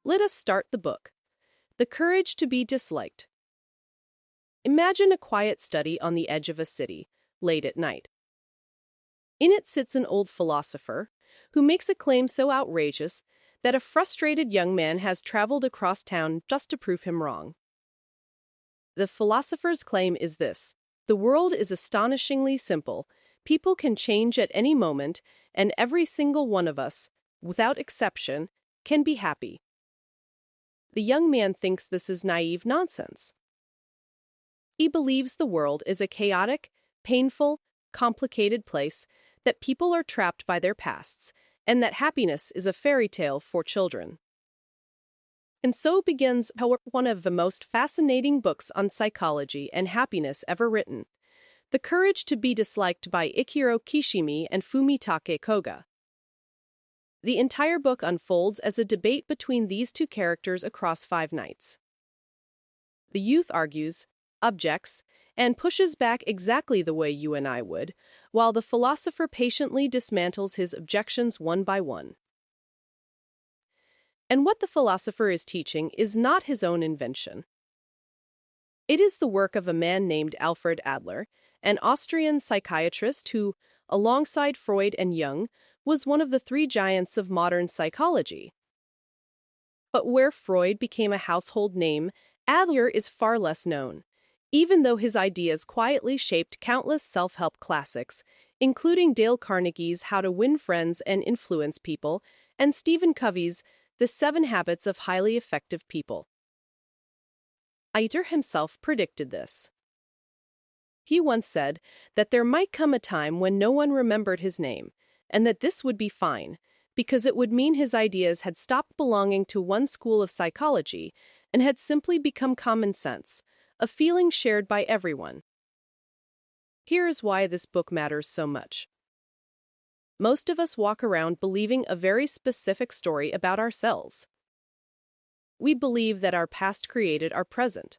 Let us start the book. The Courage to be Disliked. Imagine a quiet study on the edge of a city, late at night. In it sits an old philosopher who makes a claim so outrageous that a frustrated young man has traveled across town just to prove him wrong. The philosopher's claim is this: the world is astonishingly simple, people can change at any moment, and every single one of us, without exception, can be happy. The young man thinks this is naive nonsense. He believes the world is a chaotic, painful, complicated place, that people are trapped by their pasts, and that happiness is a fairy tale for children. And so begins one of the most fascinating books on psychology and happiness ever written, The Courage to be Disliked by Ichiro Kishimi and Fumitake Koga. The entire book unfolds as a debate between these two characters across 5 nights. The youth argues, objects, and pushes back exactly the way you and I would, while the philosopher patiently dismantles his objections one by one. And what the philosopher is teaching is not his own invention. It is the work of a man named Alfred Adler, an Austrian psychiatrist who, alongside Freud and Jung, was one of the 3 giants of modern psychology. But where Freud became a household name, Adler is far less known, even though his ideas quietly shaped countless self-help classics, including Dale Carnegie's How to Win Friends and Influence People, and Stephen Covey's The 7 Habits of Highly Effective People. Adler himself predicted this. He once said that there might come a time when no one remembered his name, and that this would be fine, because it would mean his ideas had stopped belonging to one school of psychology and had simply become common sense, a feeling shared by everyone. Here's why this book matters so much. Most of us walk around believing a very specific story about ourselves. We believe that our past created our present.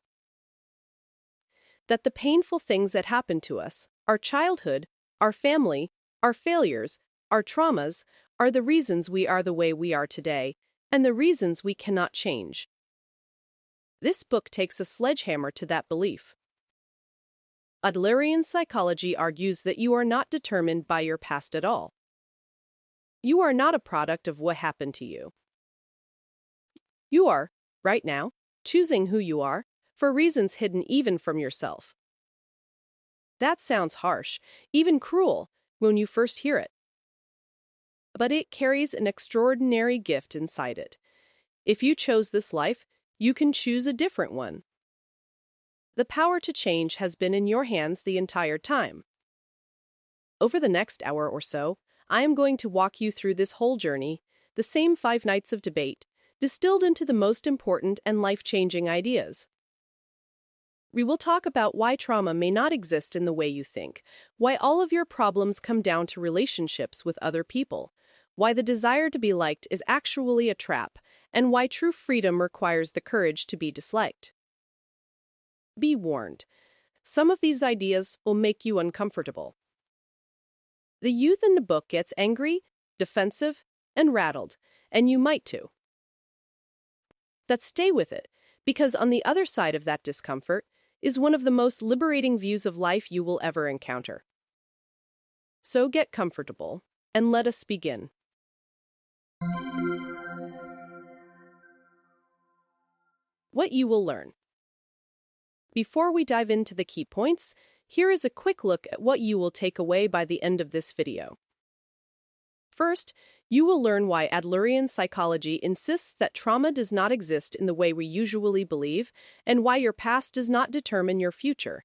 That the painful things that happened to us, our childhood, our family, our failures, our traumas, are the reasons we are the way we are today, and the reasons we cannot change. This book takes a sledgehammer to that belief. Adlerian psychology argues that you are not determined by your past at all. You are not a product of what happened to you. You are, right now, choosing who you are, for reasons hidden even from yourself. That sounds harsh, even cruel, when you first hear it. But it carries an extraordinary gift inside it. If you chose this life, you can choose a different one. The power to change has been in your hands the entire time. Over the next hour or so, I am going to walk you through this whole journey, the same 5 nights of debate, distilled into the most important and life-changing ideas. We will talk about why trauma may not exist in the way you think, why all of your problems come down to relationships with other people, why the desire to be liked is actually a trap, and why true freedom requires the courage to be disliked. Be warned, some of these ideas will make you uncomfortable. The youth in the book gets angry, defensive, and rattled, and you might too. But stay with it, because on the other side of that discomfort is one of the most liberating views of life you will ever encounter. So get comfortable, and let us begin. What you will learn. Before we dive into the key points, here is a quick look at what you will take away by the end of this video. First, you will learn why Adlerian psychology insists that trauma does not exist in the way we usually believe, and why your past does not determine your future.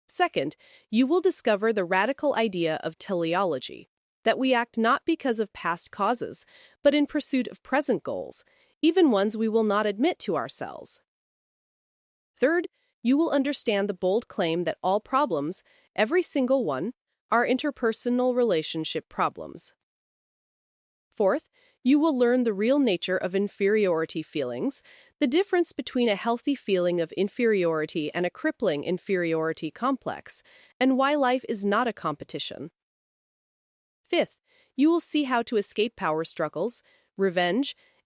Second, you will discover the radical idea of teleology, that we act not because of past causes, but in pursuit of present goals, even ones we will not admit to ourselves. Third, you will understand the bold claim that all problems, every single one, are interpersonal relationship problems. Fourth, you will learn the real nature of inferiority feelings, the difference between a healthy feeling of inferiority and a crippling inferiority complex, and why life is not a competition. Fifth, you will see how to escape power struggles, revenge,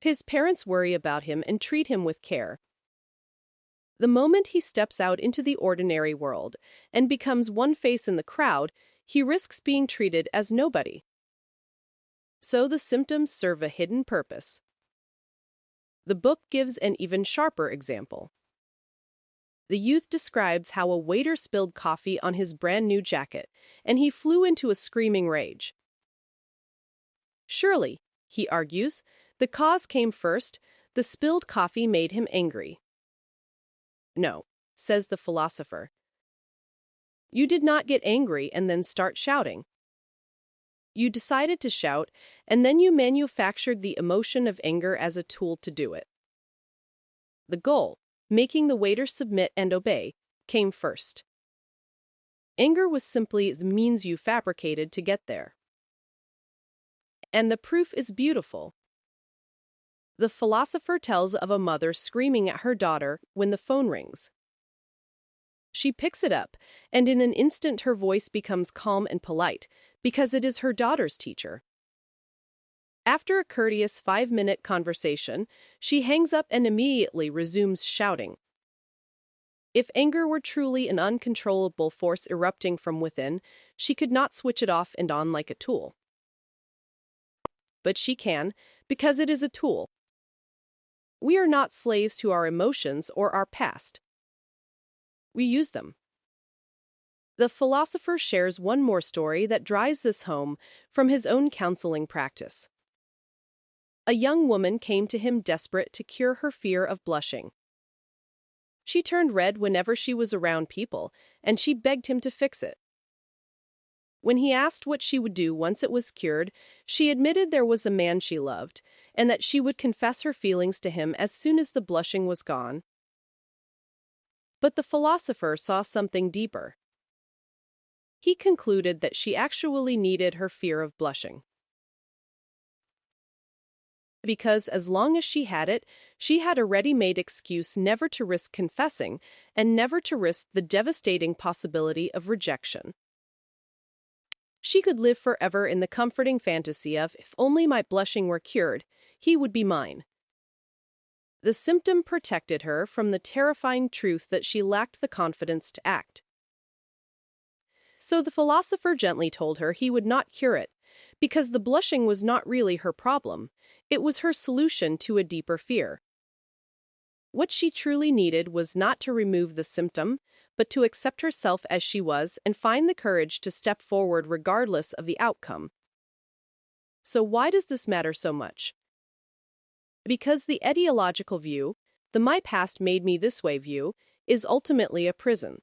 His parents worry about him and treat him with care. The moment he steps out into the ordinary world and becomes one face in the crowd, he risks being treated as nobody. So the symptoms serve a hidden purpose. The book gives an even sharper example. The youth describes how a waiter spilled coffee on his brand new jacket, and he flew into a screaming rage. Surely, he argues, the cause came first, the spilled coffee made him angry. No, says the philosopher. You did not get angry and then start shouting. You decided to shout, and then you manufactured the emotion of anger as a tool to do it. The goal, making the waiter submit and obey, came first. Anger was simply the means you fabricated to get there. And the proof is beautiful. The philosopher tells of a mother screaming at her daughter when the phone rings. She picks it up, and in an instant her voice becomes calm and polite, because it is her daughter's teacher. After a courteous 5-minute conversation, she hangs up and immediately resumes shouting. If anger were truly an uncontrollable force erupting from within, she could not switch it off and on like a tool. But she can, because it is a tool. We are not slaves to our emotions or our past. We use them. The philosopher shares one more story that drives this home from his own counseling practice. A young woman came to him desperate to cure her fear of blushing. She turned red whenever she was around people, and she begged him to fix it. When he asked what she would do once it was cured, she admitted there was a man she loved, and that she would confess her feelings to him as soon as the blushing was gone. But the philosopher saw something deeper. He concluded that she actually needed her fear of blushing. Because as long as she had it, she had a ready-made excuse never to risk confessing and never to risk the devastating possibility of rejection. She could live forever in the comforting fantasy of, if only my blushing were cured, he would be mine. The symptom protected her from the terrifying truth that she lacked the confidence to act. So the philosopher gently told her he would not cure it, because the blushing was not really her problem, it was her solution to a deeper fear. What she truly needed was not to remove the symptom, but to accept herself as she was and find the courage to step forward regardless of the outcome. So why does this matter so much? Because the ideological view, the my past made me this way view, is ultimately a prison.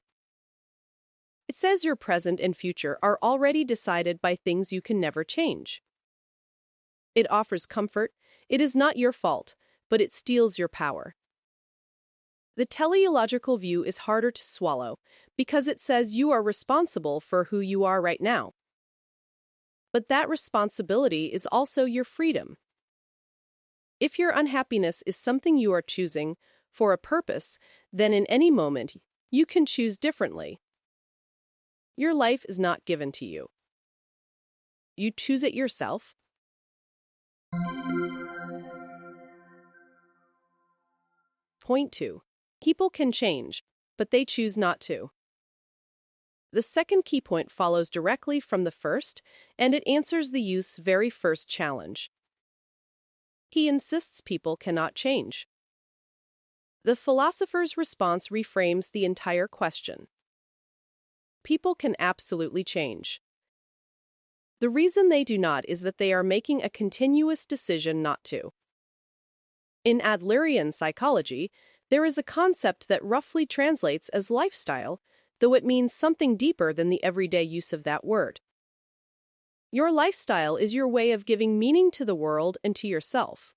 It says your present and future are already decided by things you can never change. It offers comfort, it is not your fault, but it steals your power. The teleological view is harder to swallow because it says you are responsible for who you are right now. But that responsibility is also your freedom. If your unhappiness is something you are choosing for a purpose, then in any moment you can choose differently. Your life is not given to you. You choose it yourself. Point 2. People can change, but they choose not to. The second key point follows directly from the first, and it answers the youth's very first challenge. He insists people cannot change. The philosopher's response reframes the entire question. People can absolutely change. The reason they do not is that they are making a continuous decision not to. In Adlerian psychology, there is a concept that roughly translates as lifestyle, though it means something deeper than the everyday use of that word. Your lifestyle is your way of giving meaning to the world and to yourself.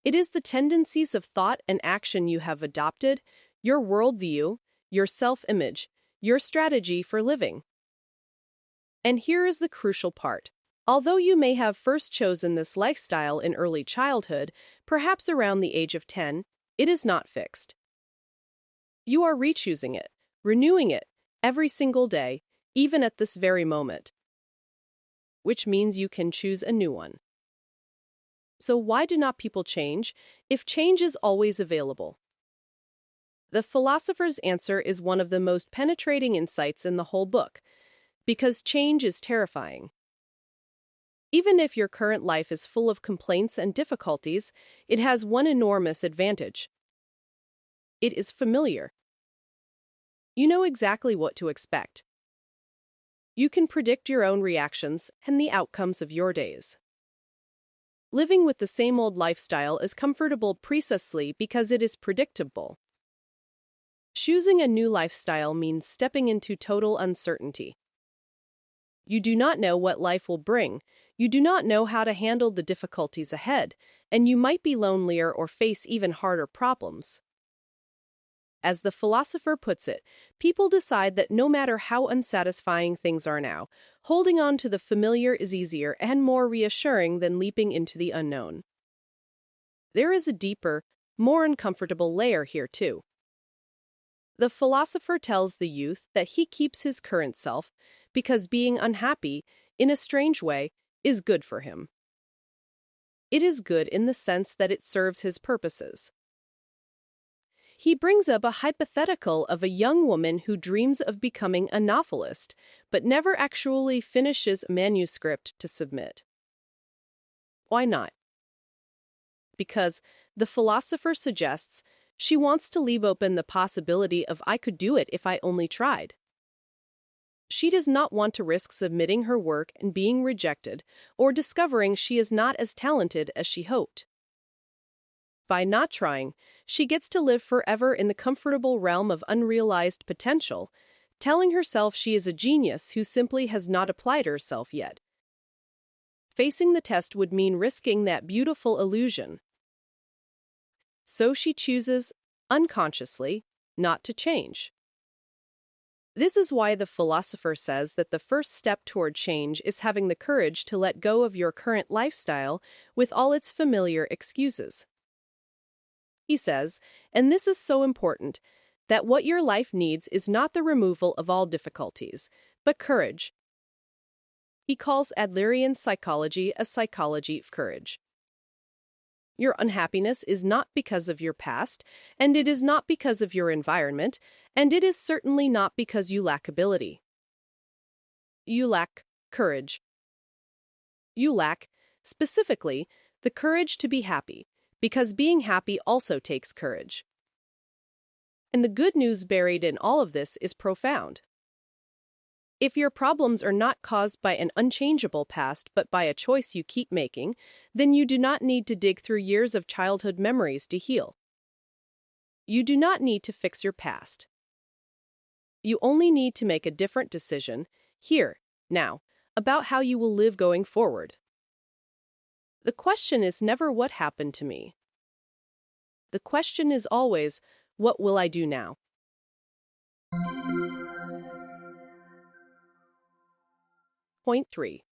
It is the tendencies of thought and action you have adopted, your worldview, your self-image, your strategy for living. And here is the crucial part. Although you may have first chosen this lifestyle in early childhood, perhaps around the age of 10, it is not fixed. You are rechoosing it, renewing it, every single day, even at this very moment. Which means you can choose a new one. So why do not people change if change is always available? The philosopher's answer is one of the most penetrating insights in the whole book, because change is terrifying. Even if your current life is full of complaints and difficulties, it has one enormous advantage. It is familiar. You know exactly what to expect. You can predict your own reactions and the outcomes of your days. Living with the same old lifestyle is comfortable precisely because it is predictable. Choosing a new lifestyle means stepping into total uncertainty. You do not know what life will bring, you do not know how to handle the difficulties ahead, and you might be lonelier or face even harder problems. As the philosopher puts it, people decide that no matter how unsatisfying things are now, holding on to the familiar is easier and more reassuring than leaping into the unknown. There is a deeper, more uncomfortable layer here too. The philosopher tells the youth that he keeps his current self because being unhappy, in a strange way, is good for him. It is good in the sense that it serves his purposes. He brings up a hypothetical of a young woman who dreams of becoming a novelist, but never actually finishes a manuscript to submit. Why not? Because, the philosopher suggests, she wants to leave open the possibility of I could do it if I only tried. She does not want to risk submitting her work and being rejected, or discovering she is not as talented as she hoped. By not trying, she gets to live forever in the comfortable realm of unrealized potential, telling herself she is a genius who simply has not applied herself yet. Facing the test would mean risking that beautiful illusion. So she chooses, unconsciously, not to change. This is why the philosopher says that the first step toward change is having the courage to let go of your current lifestyle with all its familiar excuses. He says, and this is so important, that what your life needs is not the removal of all difficulties, but courage. He calls Adlerian psychology a psychology of courage. Your unhappiness is not because of your past, and it is not because of your environment, and it is certainly not because you lack ability. You lack courage. You lack, specifically, the courage to be happy, because being happy also takes courage. And the good news buried in all of this is profound. If your problems are not caused by an unchangeable past but by a choice you keep making, then you do not need to dig through years of childhood memories to heal. You do not need to fix your past. You only need to make a different decision, here, now, about how you will live going forward. The question is never what happened to me. The question is always, what will I do now? Point 3.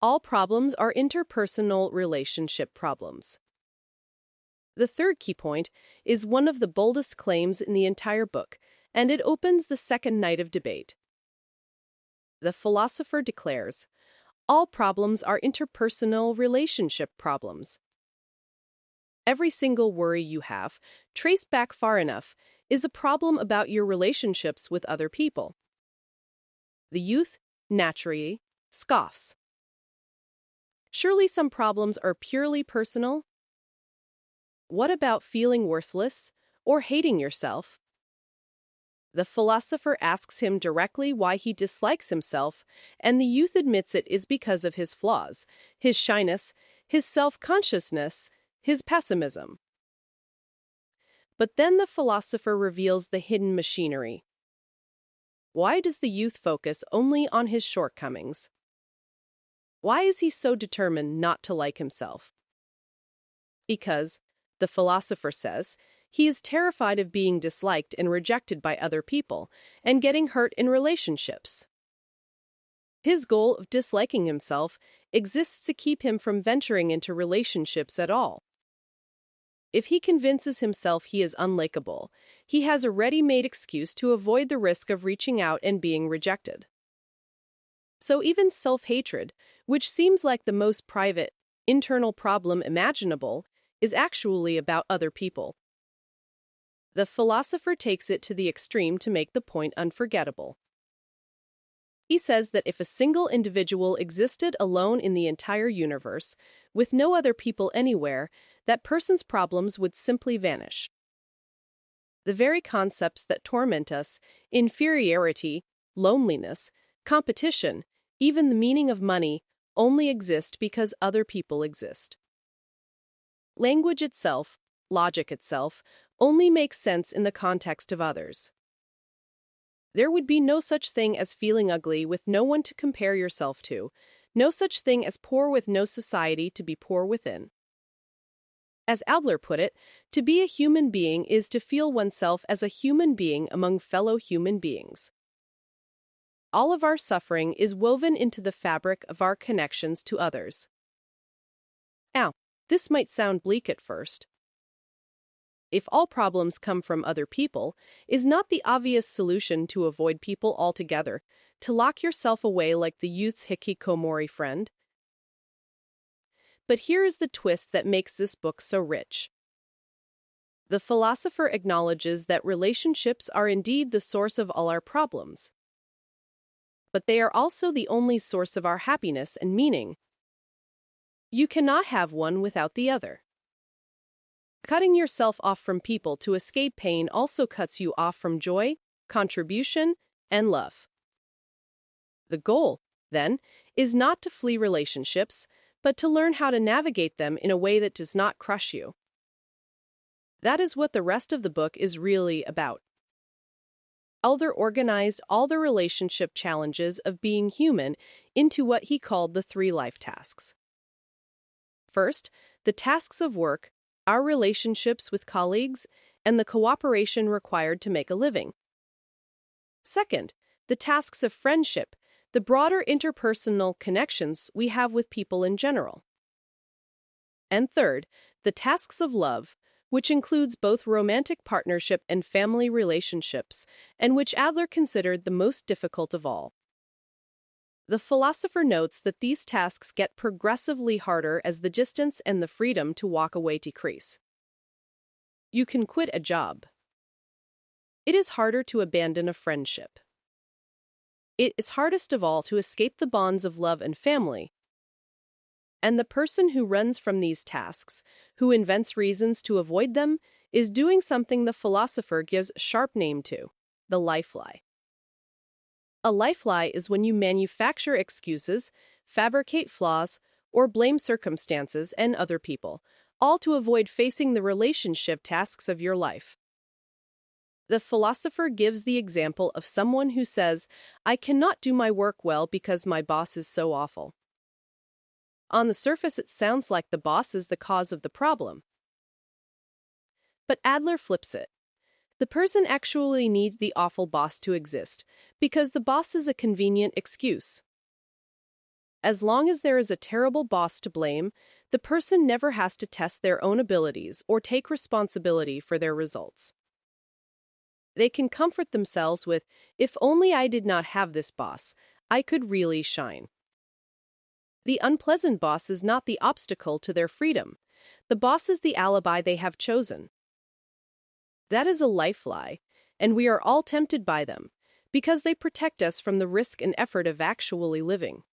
All problems are interpersonal relationship problems. The third key point is one of the boldest claims in the entire book, and it opens the second night of debate. The philosopher declares, all problems are interpersonal relationship problems. Every single worry you have, traced back far enough, is a problem about your relationships with other people. The youth, naturally, scoffs. Surely some problems are purely personal? What about feeling worthless or hating yourself? The philosopher asks him directly why he dislikes himself, and the youth admits it is because of his flaws, his shyness, his self-consciousness, his pessimism. But then the philosopher reveals the hidden machinery. Why does the youth focus only on his shortcomings? Why is he so determined not to like himself? Because, the philosopher says, he is terrified of being disliked and rejected by other people, and getting hurt in relationships. His goal of disliking himself exists to keep him from venturing into relationships at all. If he convinces himself he is unlikable, he has a ready-made excuse to avoid the risk of reaching out and being rejected. So even self-hatred, which seems like the most private, internal problem imaginable is actually about other people. The philosopher takes it to the extreme to make the point unforgettable. He says that if a single individual existed alone in the entire universe, with no other people anywhere, that person's problems would simply vanish. The very concepts that torment us, inferiority, loneliness, competition, even the meaning of money, only exist because other people exist. Language itself, logic itself, only makes sense in the context of others. There would be no such thing as feeling ugly with no one to compare yourself to, no such thing as poor with no society to be poor within. As Adler put it, to be a human being is to feel oneself as a human being among fellow human beings. All of our suffering is woven into the fabric of our connections to others. Now, this might sound bleak at first. If all problems come from other people, is not the obvious solution to avoid people altogether, to lock yourself away like the youth's hikikomori friend? But here is the twist that makes this book so rich. The philosopher acknowledges that relationships are indeed the source of all our problems. But they are also the only source of our happiness and meaning. You cannot have one without the other. Cutting yourself off from people to escape pain also cuts you off from joy, contribution, and love. The goal, then, is not to flee relationships, but to learn how to navigate them in a way that does not crush you. That is what the rest of the book is really about. Adler organized all the relationship challenges of being human into what he called the 3 life tasks. First, the tasks of work, our relationships with colleagues, and the cooperation required to make a living. Second, the tasks of friendship, the broader interpersonal connections we have with people in general. And third, the tasks of love, which includes both romantic partnership and family relationships, and which Adler considered the most difficult of all. The philosopher notes that these tasks get progressively harder as the distance and the freedom to walk away decrease. You can quit a job. It is harder to abandon a friendship. It is hardest of all to escape the bonds of love and family. And the person who runs from these tasks, who invents reasons to avoid them, is doing something the philosopher gives a sharp name to: the life lie. A life lie is when you manufacture excuses, fabricate flaws, or blame circumstances and other people, all to avoid facing the relationship tasks of your life. The philosopher gives the example of someone who says, "I cannot do my work well because my boss is so awful." On the surface, it sounds like the boss is the cause of the problem. But Adler flips it. The person actually needs the awful boss to exist, because the boss is a convenient excuse. As long as there is a terrible boss to blame, the person never has to test their own abilities or take responsibility for their results. They can comfort themselves with, "If only I did not have this boss, I could really shine." The unpleasant boss is not the obstacle to their freedom. The boss is the alibi they have chosen. That is a life lie, and we are all tempted by them, because they protect us from the risk and effort of actually living.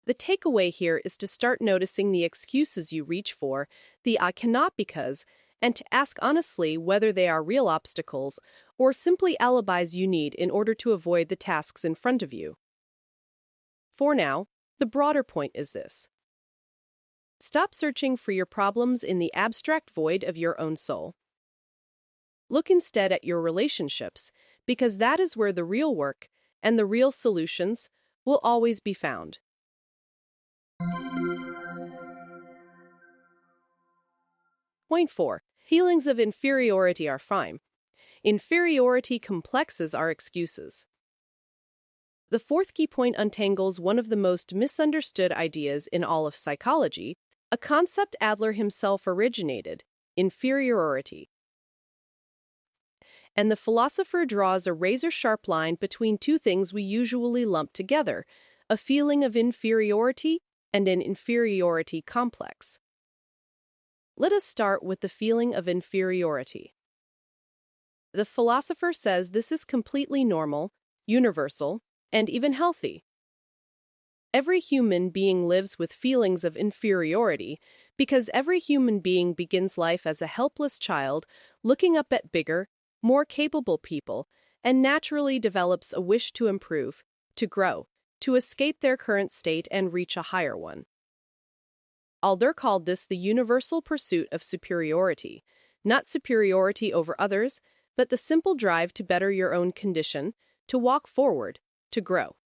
The takeaway here is to start noticing the excuses you reach for, the "I cannot because," and to ask honestly whether they are real obstacles or simply alibis you need in order to avoid the tasks in front of you. For now, the broader point is this: stop searching for your problems in the abstract void of your own soul. Look instead at your relationships, because that is where the real work and the real solutions will always be found. Point 4. Feelings of inferiority are fine. Inferiority complexes our excuses. The fourth key point untangles one of the most misunderstood ideas in all of psychology, a concept Adler himself originated: inferiority. And the philosopher draws a razor-sharp line between two things we usually lump together: a feeling of inferiority and an inferiority complex. Let us start with the feeling of inferiority. The philosopher says this is completely normal, universal, and even healthy. Every human being lives with feelings of inferiority because every human being begins life as a helpless child, looking up at bigger, more capable people, and naturally develops a wish to improve, to grow, to escape their current state and reach a higher one. Adler called this the universal pursuit of superiority, not superiority over others, but the simple drive to better your own condition, to walk forward, to grow.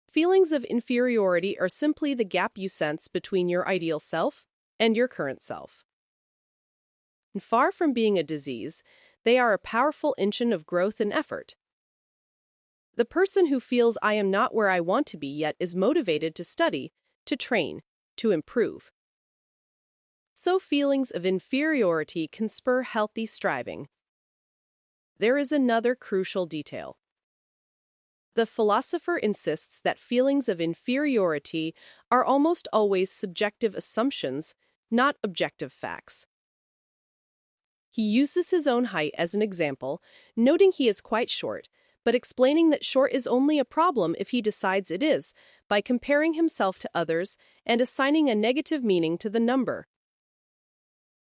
Feelings of inferiority are simply the gap you sense between your ideal self and your current self. And far from being a disease, they are a powerful engine of growth and effort. The person who feels I am not where I want to be yet is motivated to study, to train, to improve. So feelings of inferiority can spur healthy striving. There is another crucial detail. The philosopher insists that feelings of inferiority are almost always subjective assumptions, not objective facts. He uses his own height as an example, noting he is quite short, but explaining that short is only a problem if he decides it is, by comparing himself to others and assigning a negative meaning to the number.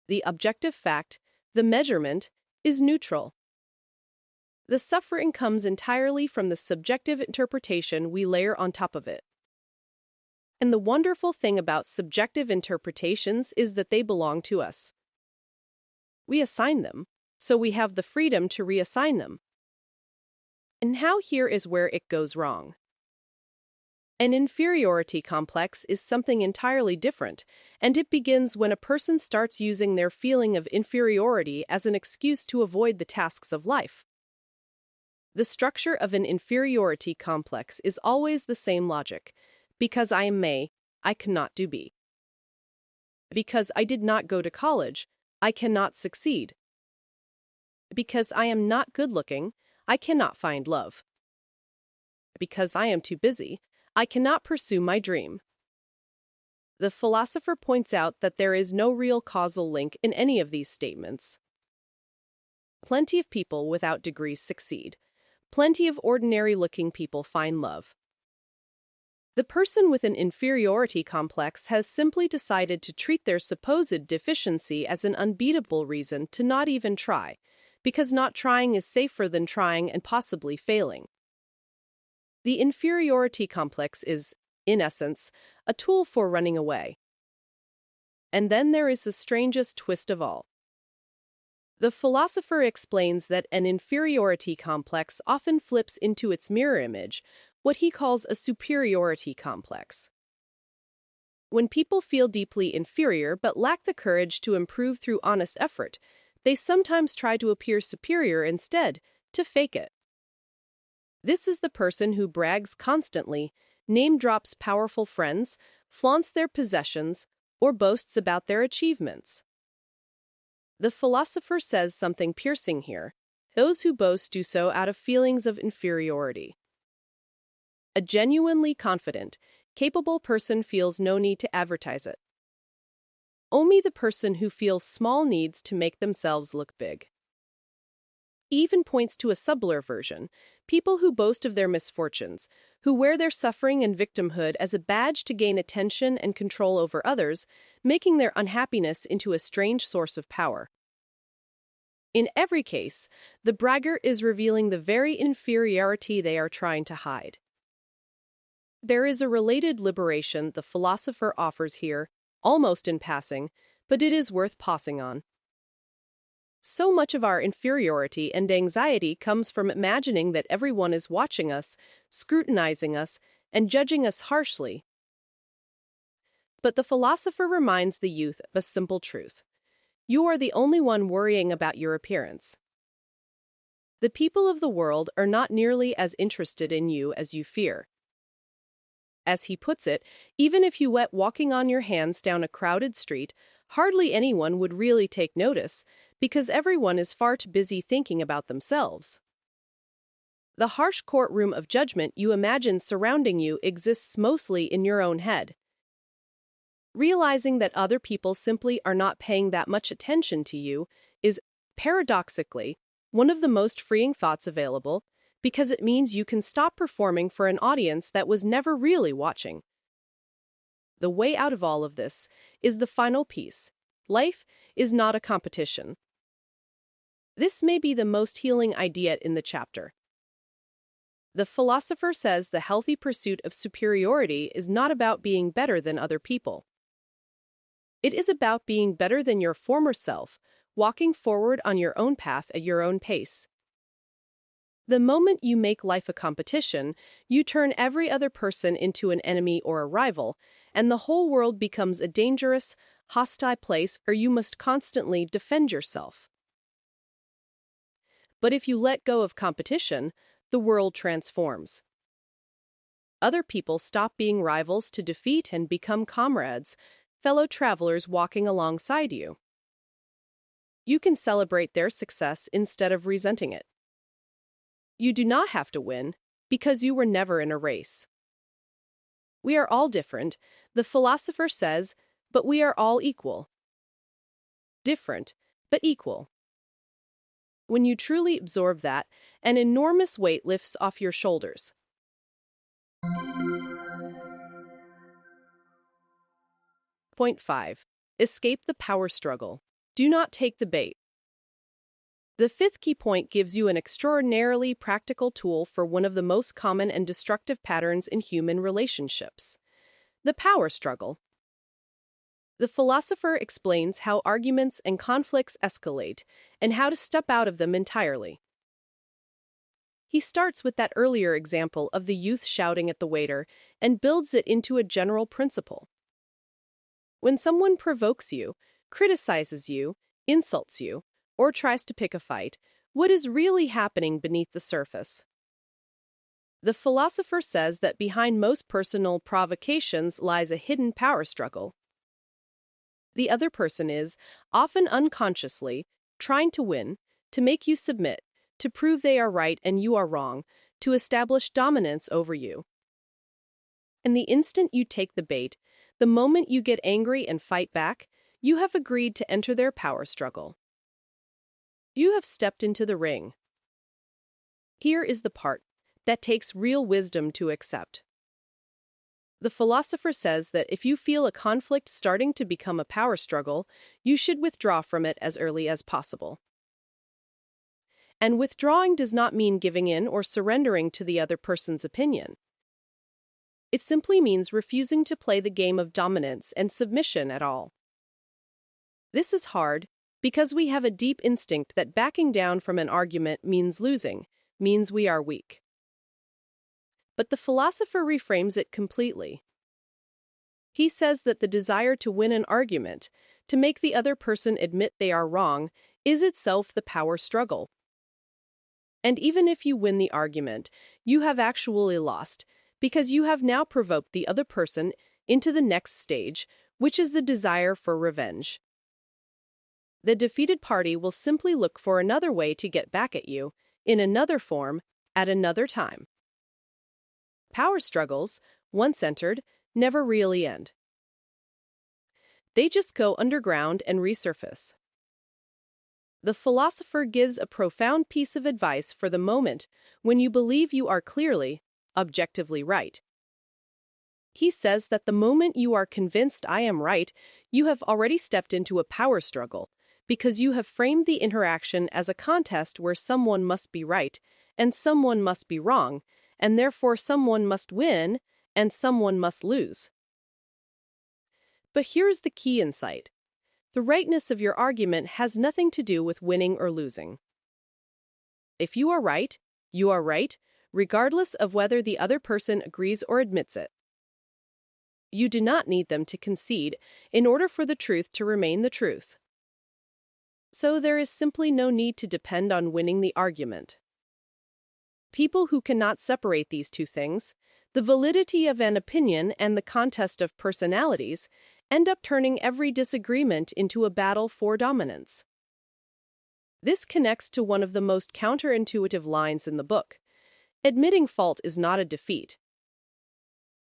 The objective fact, the measurement, is neutral. The suffering comes entirely from the subjective interpretation we layer on top of it. And the wonderful thing about subjective interpretations is that they belong to us. We assign them, so we have the freedom to reassign them. And now here is where it goes wrong. An inferiority complex is something entirely different, and it begins when a person starts using their feeling of inferiority as an excuse to avoid the tasks of life. The structure of an inferiority complex is always the same logic. Because I am A, I cannot do B. Because I did not go to college, I cannot succeed. Because I am not good-looking, I cannot find love. Because I am too busy, I cannot pursue my dream. The philosopher points out that there is no real causal link in any of these statements. Plenty of people without degrees succeed. Plenty of ordinary-looking people find love. The person with an inferiority complex has simply decided to treat their supposed deficiency as an unbeatable reason to not even try, because not trying is safer than trying and possibly failing. The inferiority complex is, in essence, a tool for running away. And then there is the strangest twist of all. The philosopher explains that an inferiority complex often flips into its mirror image, what he calls a superiority complex. When people feel deeply inferior but lack the courage to improve through honest effort, they sometimes try to appear superior instead, to fake it. This is the person who brags constantly, name-drops powerful friends, flaunts their possessions, or boasts about their achievements. The philosopher says something piercing here. Those who boast do so out of feelings of inferiority. A genuinely confident, capable person feels no need to advertise it. Only the person who feels small needs to make themselves look big. He even points to a subtler version, people who boast of their misfortunes, who wear their suffering and victimhood as a badge to gain attention and control over others, making their unhappiness into a strange source of power. In every case, the bragger is revealing the very inferiority they are trying to hide. There is a related liberation the philosopher offers here, almost in passing, but it is worth pausing on. So much of our inferiority and anxiety comes from imagining that everyone is watching us, scrutinizing us, and judging us harshly. But the philosopher reminds the youth of a simple truth. You are the only one worrying about your appearance. The people of the world are not nearly as interested in you as you fear. As he puts it, even if you went walking on your hands down a crowded street, hardly anyone would really take notice, because everyone is far too busy thinking about themselves. The harsh courtroom of judgment you imagine surrounding you exists mostly in your own head. Realizing that other people simply are not paying that much attention to you is, paradoxically, one of the most freeing thoughts available, because it means you can stop performing for an audience that was never really watching. The way out of all of this is the final piece. Life is not a competition. This may be the most healing idea in the chapter. The philosopher says the healthy pursuit of superiority is not about being better than other people. It is about being better than your former self, walking forward on your own path at your own pace. The moment you make life a competition, you turn every other person into an enemy or a rival, and the whole world becomes a dangerous, hostile place where you must constantly defend yourself. But if you let go of competition, the world transforms. Other people stop being rivals to defeat and become comrades, fellow travelers walking alongside you. You can celebrate their success instead of resenting it. You do not have to win, because you were never in a race. We are all different, the philosopher says, but we are all equal. Different, but equal. When you truly absorb that, an enormous weight lifts off your shoulders. Point 5. Escape the power struggle. Do not take the bait. The fifth key point gives you an extraordinarily practical tool for one of the most common and destructive patterns in human relationships: the power struggle. The philosopher explains how arguments and conflicts escalate and how to step out of them entirely. He starts with that earlier example of the youth shouting at the waiter and builds it into a general principle. When someone provokes you, criticizes you, insults you, or tries to pick a fight, what is really happening beneath the surface? The philosopher says that behind most personal provocations lies a hidden power struggle. The other person is, often unconsciously, trying to win, to make you submit, to prove they are right and you are wrong, to establish dominance over you. And the instant you take the bait, the moment you get angry and fight back, you have agreed to enter their power struggle. You have stepped into the ring. Here is the part that takes real wisdom to accept. The philosopher says that if you feel a conflict starting to become a power struggle, you should withdraw from it as early as possible. And withdrawing does not mean giving in or surrendering to the other person's opinion. It simply means refusing to play the game of dominance and submission at all. This is hard, because we have a deep instinct that backing down from an argument means losing, means we are weak. But the philosopher reframes it completely. He says that the desire to win an argument, to make the other person admit they are wrong, is itself the power struggle. And even if you win the argument, you have actually lost, because you have now provoked the other person into the next stage, which is the desire for revenge. The defeated party will simply look for another way to get back at you, in another form, at another time. Power struggles, once entered, never really end. They just go underground and resurface. The philosopher gives a profound piece of advice for the moment when you believe you are clearly, objectively right. He says that the moment you are convinced I am right, you have already stepped into a power struggle, because you have framed the interaction as a contest where someone must be right and someone must be wrong, and therefore someone must win and someone must lose. But here's the key insight. The rightness of your argument has nothing to do with winning or losing. If you are right, regardless of whether the other person agrees or admits it. You do not need them to concede in order for the truth to remain the truth. So there is simply no need to depend on winning the argument. People who cannot separate these two things, the validity of an opinion and the contest of personalities, end up turning every disagreement into a battle for dominance. This connects to one of the most counterintuitive lines in the book. Admitting fault is not a defeat.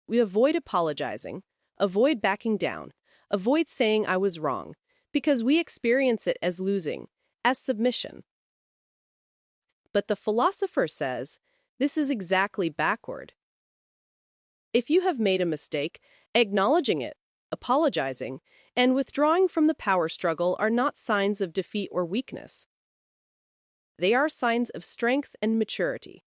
We avoid apologizing, avoid backing down, avoid saying I was wrong, because we experience it as losing, as submission. But the philosopher says, this is exactly backward. If you have made a mistake, acknowledging it, apologizing, and withdrawing from the power struggle are not signs of defeat or weakness. They are signs of strength and maturity.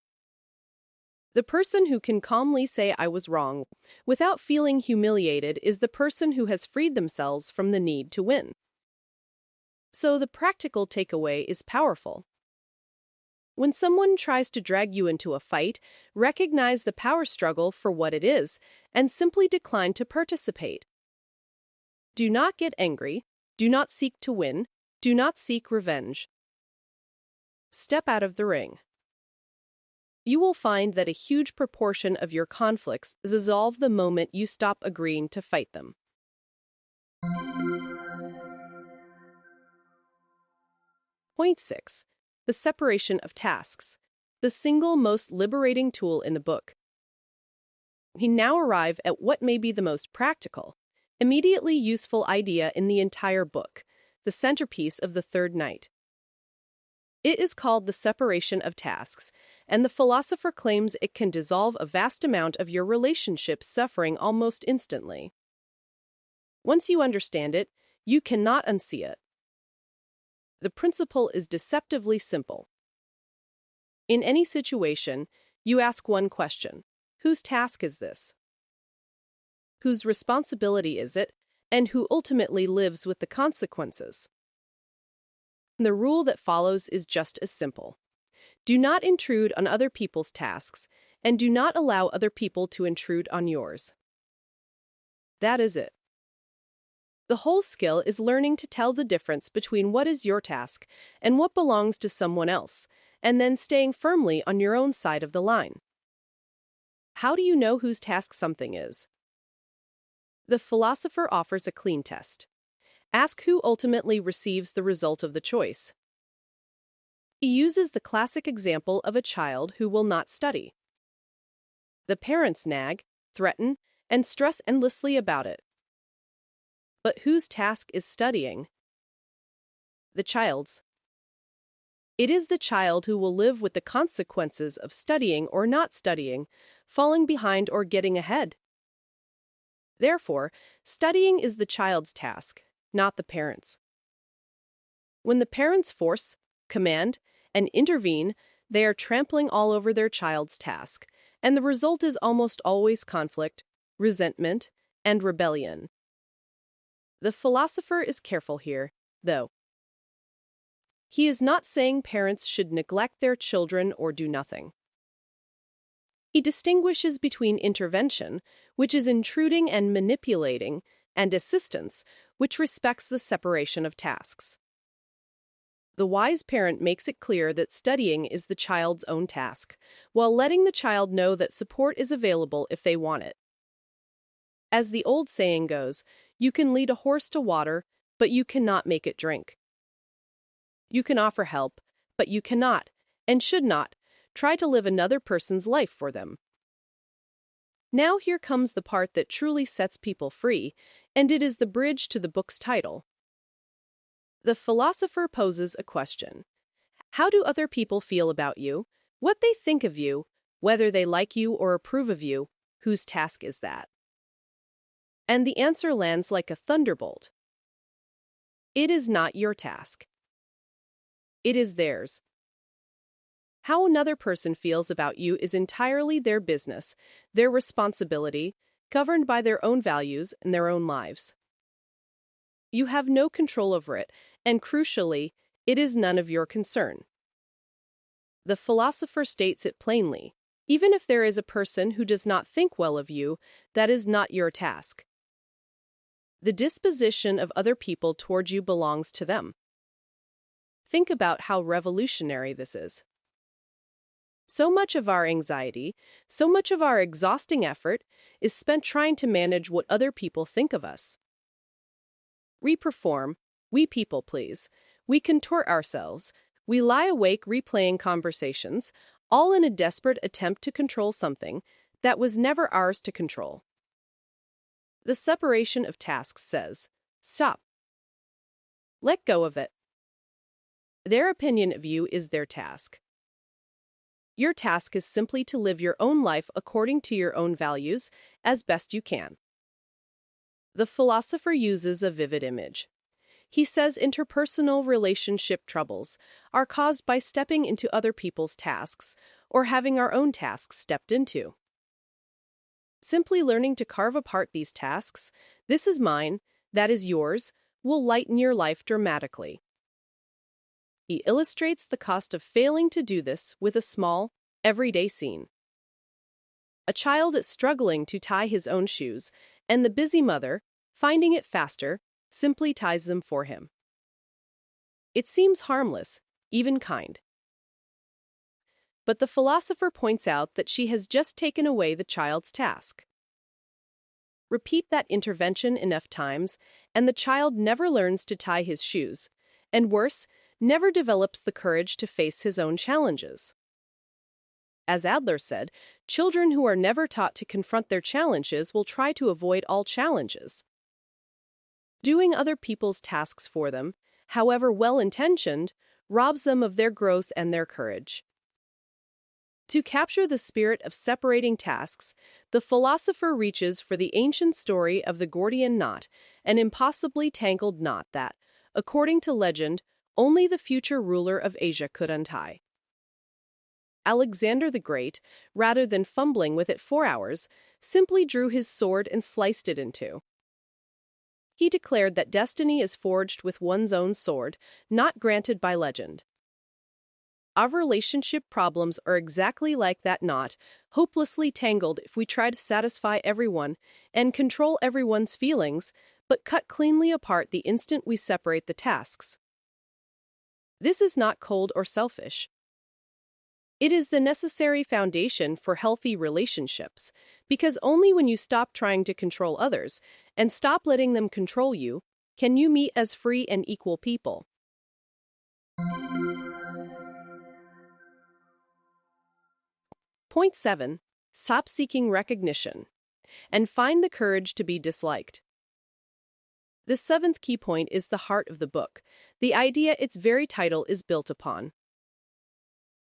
The person who can calmly say I was wrong without feeling humiliated is the person who has freed themselves from the need to win. So the practical takeaway is powerful. When someone tries to drag you into a fight, recognize the power struggle for what it is and simply decline to participate. Do not get angry. Do not seek to win. Do not seek revenge. Step out of the ring. You will find that a huge proportion of your conflicts dissolve the moment you stop agreeing to fight them. Point 6. The separation of tasks, the single most liberating tool in the book. We now arrive at what may be the most practical, immediately useful idea in the entire book, the centerpiece of the third night. It is called the separation of tasks, and the philosopher claims it can dissolve a vast amount of your relationship suffering almost instantly. Once you understand it, you cannot unsee it. The principle is deceptively simple. In any situation, you ask one question: whose task is this? Whose responsibility is it, and who ultimately lives with the consequences? The rule that follows is just as simple. Do not intrude on other people's tasks, and do not allow other people to intrude on yours. That is it. The whole skill is learning to tell the difference between what is your task and what belongs to someone else, and then staying firmly on your own side of the line. How do you know whose task something is? The philosopher offers a clean test. Ask who ultimately receives the result of the choice. He uses the classic example of a child who will not study. The parents nag, threaten, and stress endlessly about it. But whose task is studying? The child's. It is the child who will live with the consequences of studying or not studying, falling behind or getting ahead. Therefore, studying is the child's task, not the parents'. When the parents force, command, and intervene, they are trampling all over their child's task, and the result is almost always conflict, resentment, and rebellion. The philosopher is careful here, though. He is not saying parents should neglect their children or do nothing. He distinguishes between intervention, which is intruding and manipulating, and assistance, which respects the separation of tasks. The wise parent makes it clear that studying is the child's own task, while letting the child know that support is available if they want it. As the old saying goes, you can lead a horse to water, but you cannot make it drink. You can offer help, but you cannot, and should not, try to live another person's life for them. Now here comes the part that truly sets people free, and it is the bridge to the book's title. The philosopher poses a question. How do other people feel about you? What they think of you? Whether they like you or approve of you? Whose task is that? And the answer lands like a thunderbolt. It is not your task. It is theirs. How another person feels about you is entirely their business, their responsibility, governed by their own values and their own lives. You have no control over it, and crucially, it is none of your concern. The philosopher states it plainly. Even if there is a person who does not think well of you, that is not your task. The disposition of other people toward you belongs to them. Think about how revolutionary this is. So much of our anxiety, so much of our exhausting effort is spent trying to manage what other people think of us. We perform, we people please, we contort ourselves, we lie awake replaying conversations, all in a desperate attempt to control something that was never ours to control. The separation of tasks says, stop. Let go of it. Their opinion of you is their task. Your task is simply to live your own life according to your own values as best you can. The philosopher uses a vivid image. He says interpersonal relationship troubles are caused by stepping into other people's tasks or having our own tasks stepped into. Simply learning to carve apart these tasks, this is mine, that is yours, will lighten your life dramatically. He illustrates the cost of failing to do this with a small, everyday scene. A child is struggling to tie his own shoes, and the busy mother, finding it faster, simply ties them for him. It seems harmless, even kind. But the philosopher points out that she has just taken away the child's task. Repeat that intervention enough times, and the child never learns to tie his shoes, and worse, never develops the courage to face his own challenges. As Adler said, children who are never taught to confront their challenges will try to avoid all challenges. Doing other people's tasks for them, however well-intentioned, robs them of their growth and their courage. To capture the spirit of separating tasks, the philosopher reaches for the ancient story of the Gordian knot, an impossibly tangled knot that, according to legend, only the future ruler of Asia could untie. Alexander the Great, rather than fumbling with it for hours, simply drew his sword and sliced it in two. He declared that destiny is forged with one's own sword, not granted by legend. Our relationship problems are exactly like that knot, hopelessly tangled if we try to satisfy everyone and control everyone's feelings, but cut cleanly apart the instant we separate the tasks. This is not cold or selfish. It is the necessary foundation for healthy relationships, because only when you stop trying to control others and stop letting them control you, can you meet as free and equal people. Point 7. Stop seeking recognition and find the courage to be disliked. The seventh key point is the heart of the book, the idea its very title is built upon.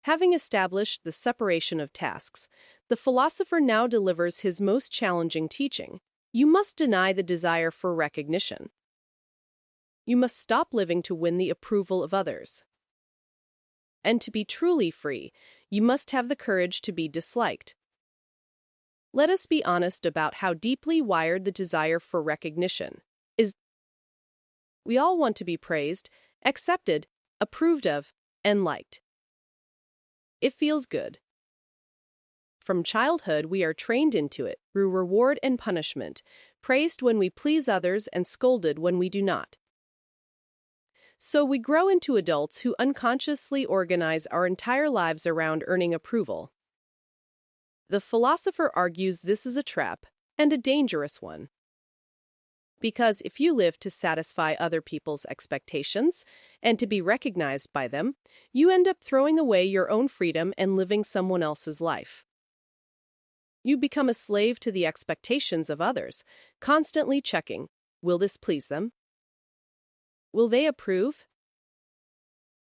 Having established the separation of tasks, the philosopher now delivers his most challenging teaching. You must deny the desire for recognition. You must stop living to win the approval of others. And to be truly free, you must have the courage to be disliked. Let us be honest about how deeply wired the desire for recognition is. We all want to be praised, accepted, approved of, and liked. It feels good. From childhood, we are trained into it through reward and punishment, praised when we please others and scolded when we do not. So we grow into adults who unconsciously organize our entire lives around earning approval. The philosopher argues this is a trap, and a dangerous one. Because if you live to satisfy other people's expectations and to be recognized by them, you end up throwing away your own freedom and living someone else's life. You become a slave to the expectations of others, constantly checking, will this please them? Will they approve?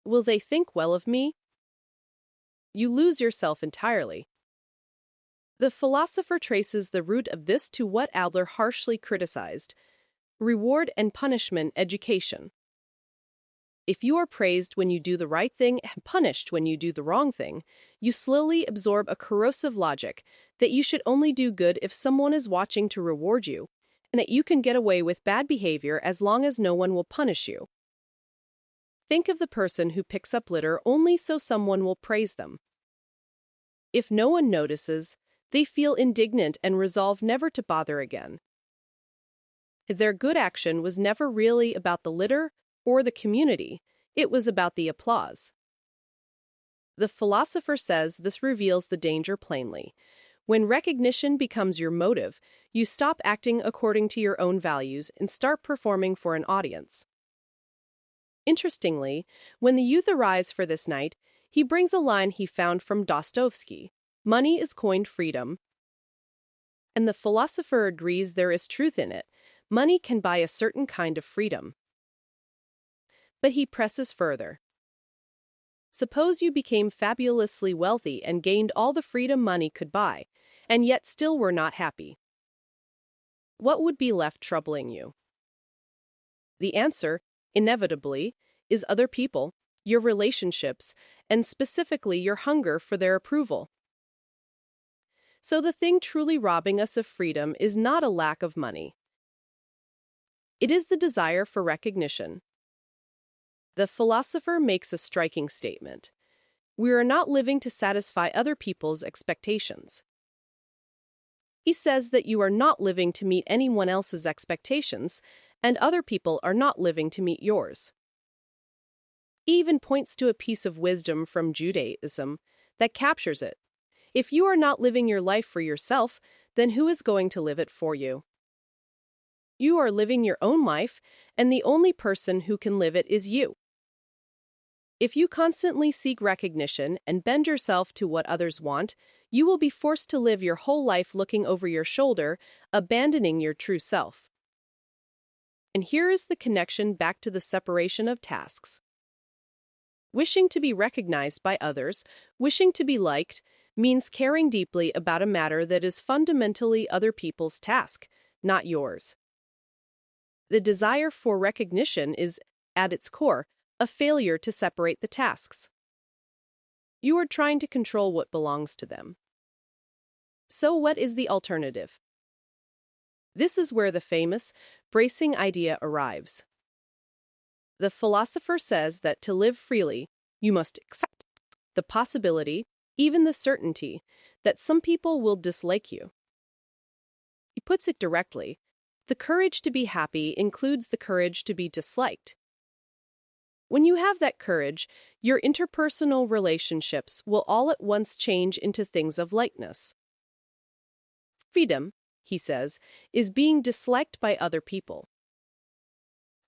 Will they think well of me? You lose yourself entirely. The philosopher traces the root of this to what Adler harshly criticized: reward and punishment education. If you are praised when you do the right thing and punished when you do the wrong thing, you slowly absorb a corrosive logic that you should only do good if someone is watching to reward you, and that you can get away with bad behavior as long as no one will punish you. Think of the person who picks up litter only so someone will praise them. If no one notices, they feel indignant and resolve never to bother again. Their good action was never really about the litter or the community, it was about the applause. The philosopher says this reveals the danger plainly. When recognition becomes your motive, you stop acting according to your own values and start performing for an audience. Interestingly, when the youth arise for this night, he brings a line he found from Dostoevsky: money is coined freedom. And the philosopher agrees there is truth in it. Money can buy a certain kind of freedom. But he presses further. Suppose you became fabulously wealthy and gained all the freedom money could buy, and yet still were not happy. What would be left troubling you? The answer, inevitably, is other people, your relationships, and specifically your hunger for their approval. So the thing truly robbing us of freedom is not a lack of money. It is the desire for recognition. The philosopher makes a striking statement. We are not living to satisfy other people's expectations. He says that you are not living to meet anyone else's expectations, and other people are not living to meet yours. He even points to a piece of wisdom from Judaism that captures it. If you are not living your life for yourself, then who is going to live it for you? You are living your own life, and the only person who can live it is you. If you constantly seek recognition and bend yourself to what others want, you will be forced to live your whole life looking over your shoulder, abandoning your true self. And here is the connection back to the separation of tasks. Wishing to be recognized by others, wishing to be liked, means caring deeply about a matter that is fundamentally other people's task, not yours. The desire for recognition is, at its core, a failure to separate the tasks. You are trying to control what belongs to them. So what is the alternative? This is where the famous, bracing idea arrives. The philosopher says that to live freely, you must accept the possibility, even the certainty, that some people will dislike you. He puts it directly. The courage to be happy includes the courage to be disliked. When you have that courage, your interpersonal relationships will all at once change into things of lightness. Freedom, he says, is being disliked by other people.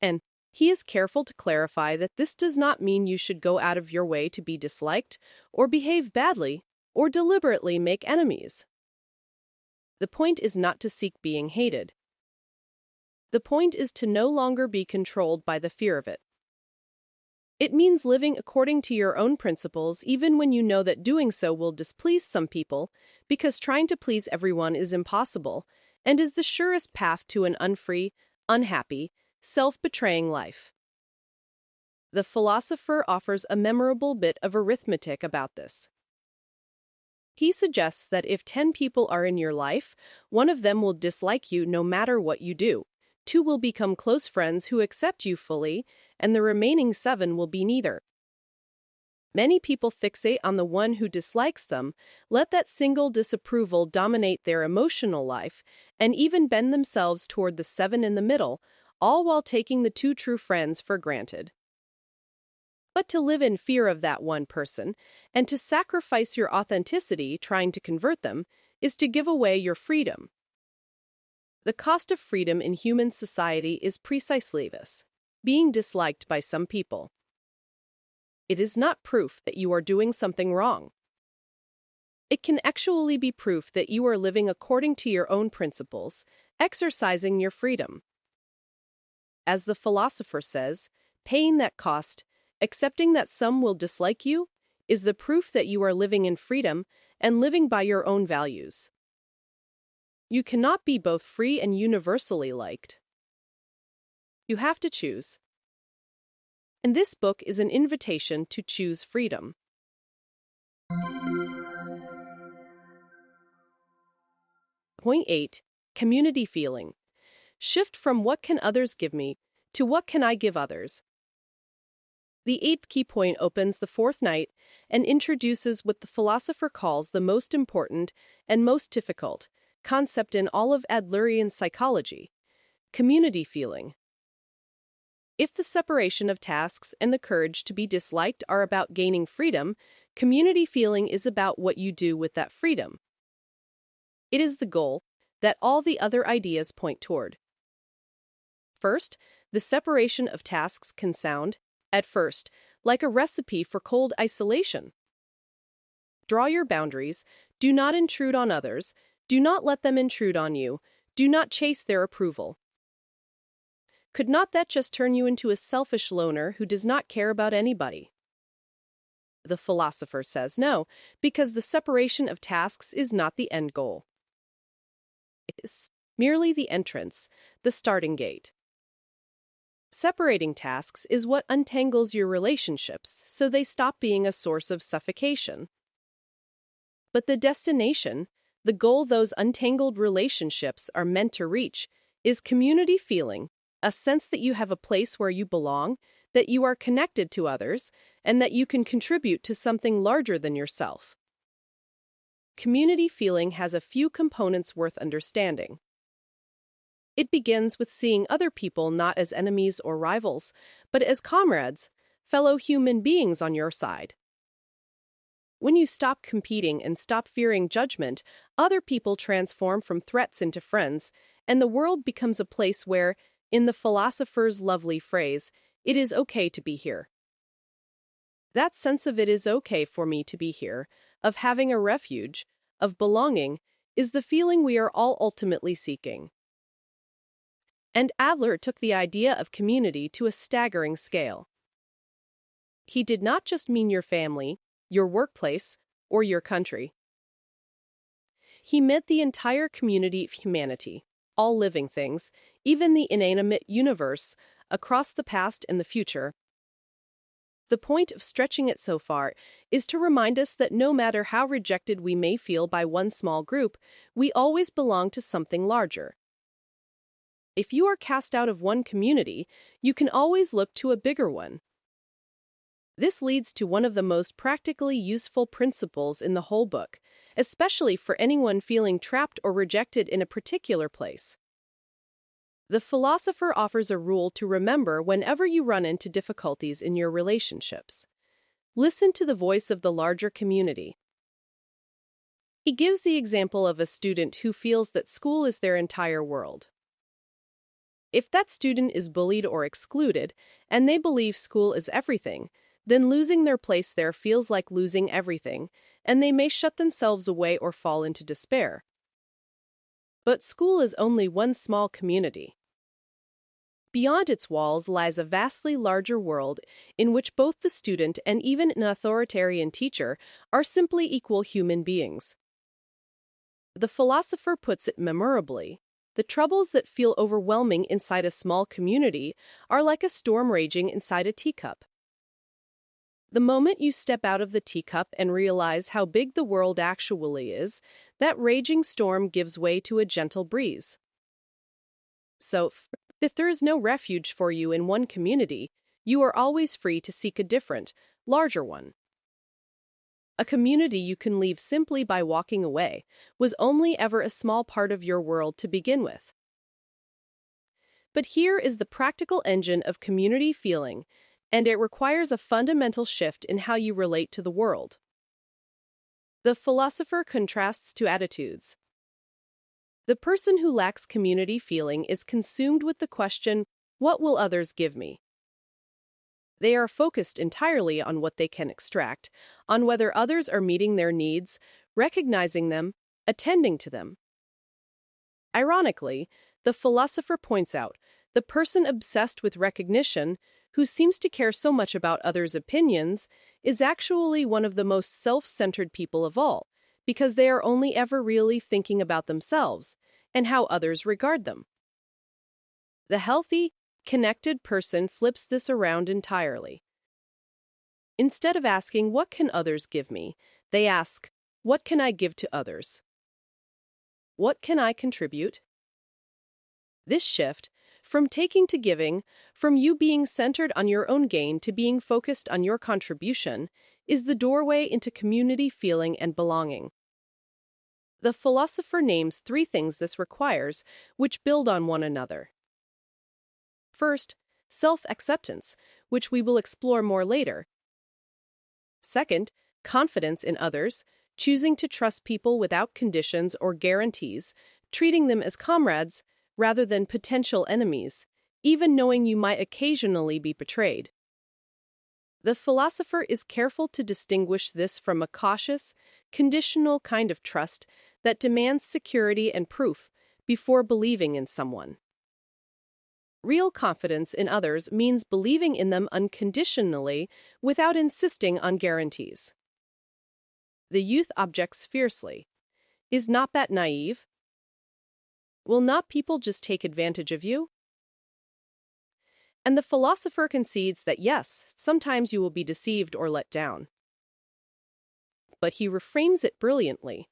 And he is careful to clarify that this does not mean you should go out of your way to be disliked, or behave badly, or deliberately make enemies. The point is not to seek being hated. The point is to no longer be controlled by the fear of it. It means living according to your own principles even when you know that doing so will displease some people, because trying to please everyone is impossible, and is the surest path to an unfree, unhappy, self-betraying life. The philosopher offers a memorable bit of arithmetic about this. He suggests that if 10 people are in your life, one of them will dislike you no matter what you do. 2 will become close friends who accept you fully, and the remaining 7 will be neither. Many people fixate on the one who dislikes them, let that single disapproval dominate their emotional life, and even bend themselves toward the 7 in the middle, all while taking the 2 true friends for granted. But to live in fear of that one person, and to sacrifice your authenticity trying to convert them, is to give away your freedom. The cost of freedom in human society is precisely this: being disliked by some people. It is not proof that you are doing something wrong. It can actually be proof that you are living according to your own principles, exercising your freedom. As the philosopher says, paying that cost, accepting that some will dislike you, is the proof that you are living in freedom and living by your own values. You cannot be both free and universally liked. You have to choose. And this book is an invitation to choose freedom. Point 8. Community feeling. Shift from what can others give me to what can I give others. The 8th key point opens the 4th night and introduces what the philosopher calls the most important and most difficult concept in all of Adlerian psychology: community feeling. If the separation of tasks and the courage to be disliked are about gaining freedom, community feeling is about what you do with that freedom. It is the goal that all the other ideas point toward. First, the separation of tasks can sound, at first, like a recipe for cold isolation. Draw your boundaries, do not intrude on others, Do not let them intrude on you. Do not chase their approval. Could not that just turn you into a selfish loner who does not care about anybody? The philosopher says no, because the separation of tasks is not the end goal. It is merely the entrance, the starting gate. Separating tasks is what untangles your relationships so they stop being a source of suffocation. But the destination, the goal those untangled relationships are meant to reach, is community feeling, a sense that you have a place where you belong, that you are connected to others, and that you can contribute to something larger than yourself. Community feeling has a few components worth understanding. It begins with seeing other people not as enemies or rivals, but as comrades, fellow human beings on your side. When you stop competing and stop fearing judgment, other people transform from threats into friends, and the world becomes a place where, in the philosopher's lovely phrase, it is okay to be here. That sense of it is okay for me to be here, of having a refuge, of belonging, is the feeling we are all ultimately seeking. And Adler took the idea of community to a staggering scale. He did not just mean your family, your workplace, or your country. He meant the entire community of humanity, all living things, even the inanimate universe, across the past and the future. The point of stretching it so far is to remind us that no matter how rejected we may feel by one small group, we always belong to something larger. If you are cast out of one community, you can always look to a bigger one. This leads to one of the most practically useful principles in the whole book, especially for anyone feeling trapped or rejected in a particular place. The philosopher offers a rule to remember whenever you run into difficulties in your relationships. Listen to the voice of the larger community. He gives the example of a student who feels that school is their entire world. If that student is bullied or excluded, and they believe school is everything, then losing their place there feels like losing everything, and they may shut themselves away or fall into despair. But school is only one small community. Beyond its walls lies a vastly larger world in which both the student and even an authoritarian teacher are simply equal human beings. The philosopher puts it memorably. The troubles that feel overwhelming inside a small community are like a storm raging inside a teacup. The moment you step out of the teacup and realize how big the world actually is, that raging storm gives way to a gentle breeze. So, if there is no refuge for you in one community, you are always free to seek a different, larger one. A community you can leave simply by walking away was only ever a small part of your world to begin with. But here is the practical engine of community feeling, and it requires a fundamental shift in how you relate to the world. The philosopher contrasts two attitudes. The person who lacks community feeling is consumed with the question, what will others give me? They are focused entirely on what they can extract, on whether others are meeting their needs, recognizing them, attending to them. Ironically, the philosopher points out, the person obsessed with recognition, who seems to care so much about others' opinions, is actually one of the most self-centered people of all, because they are only ever really thinking about themselves and how others regard them. The healthy, connected person flips this around entirely. Instead of asking, what can others give me? They ask, what can I give to others? What can I contribute? This shift, from taking to giving, from you being centered on your own gain to being focused on your contribution, is the doorway into community feeling and belonging. The philosopher names 3 things this requires, which build on one another. First, self-acceptance, which we will explore more later. Second, confidence in others, choosing to trust people without conditions or guarantees, treating them as comrades rather than potential enemies, even knowing you might occasionally be betrayed. The philosopher is careful to distinguish this from a cautious, conditional kind of trust that demands security and proof before believing in someone. Real confidence in others means believing in them unconditionally without insisting on guarantees. The youth objects fiercely. Is not that naive? Will not people just take advantage of you? And the philosopher concedes that yes, sometimes you will be deceived or let down. But he reframes it brilliantly.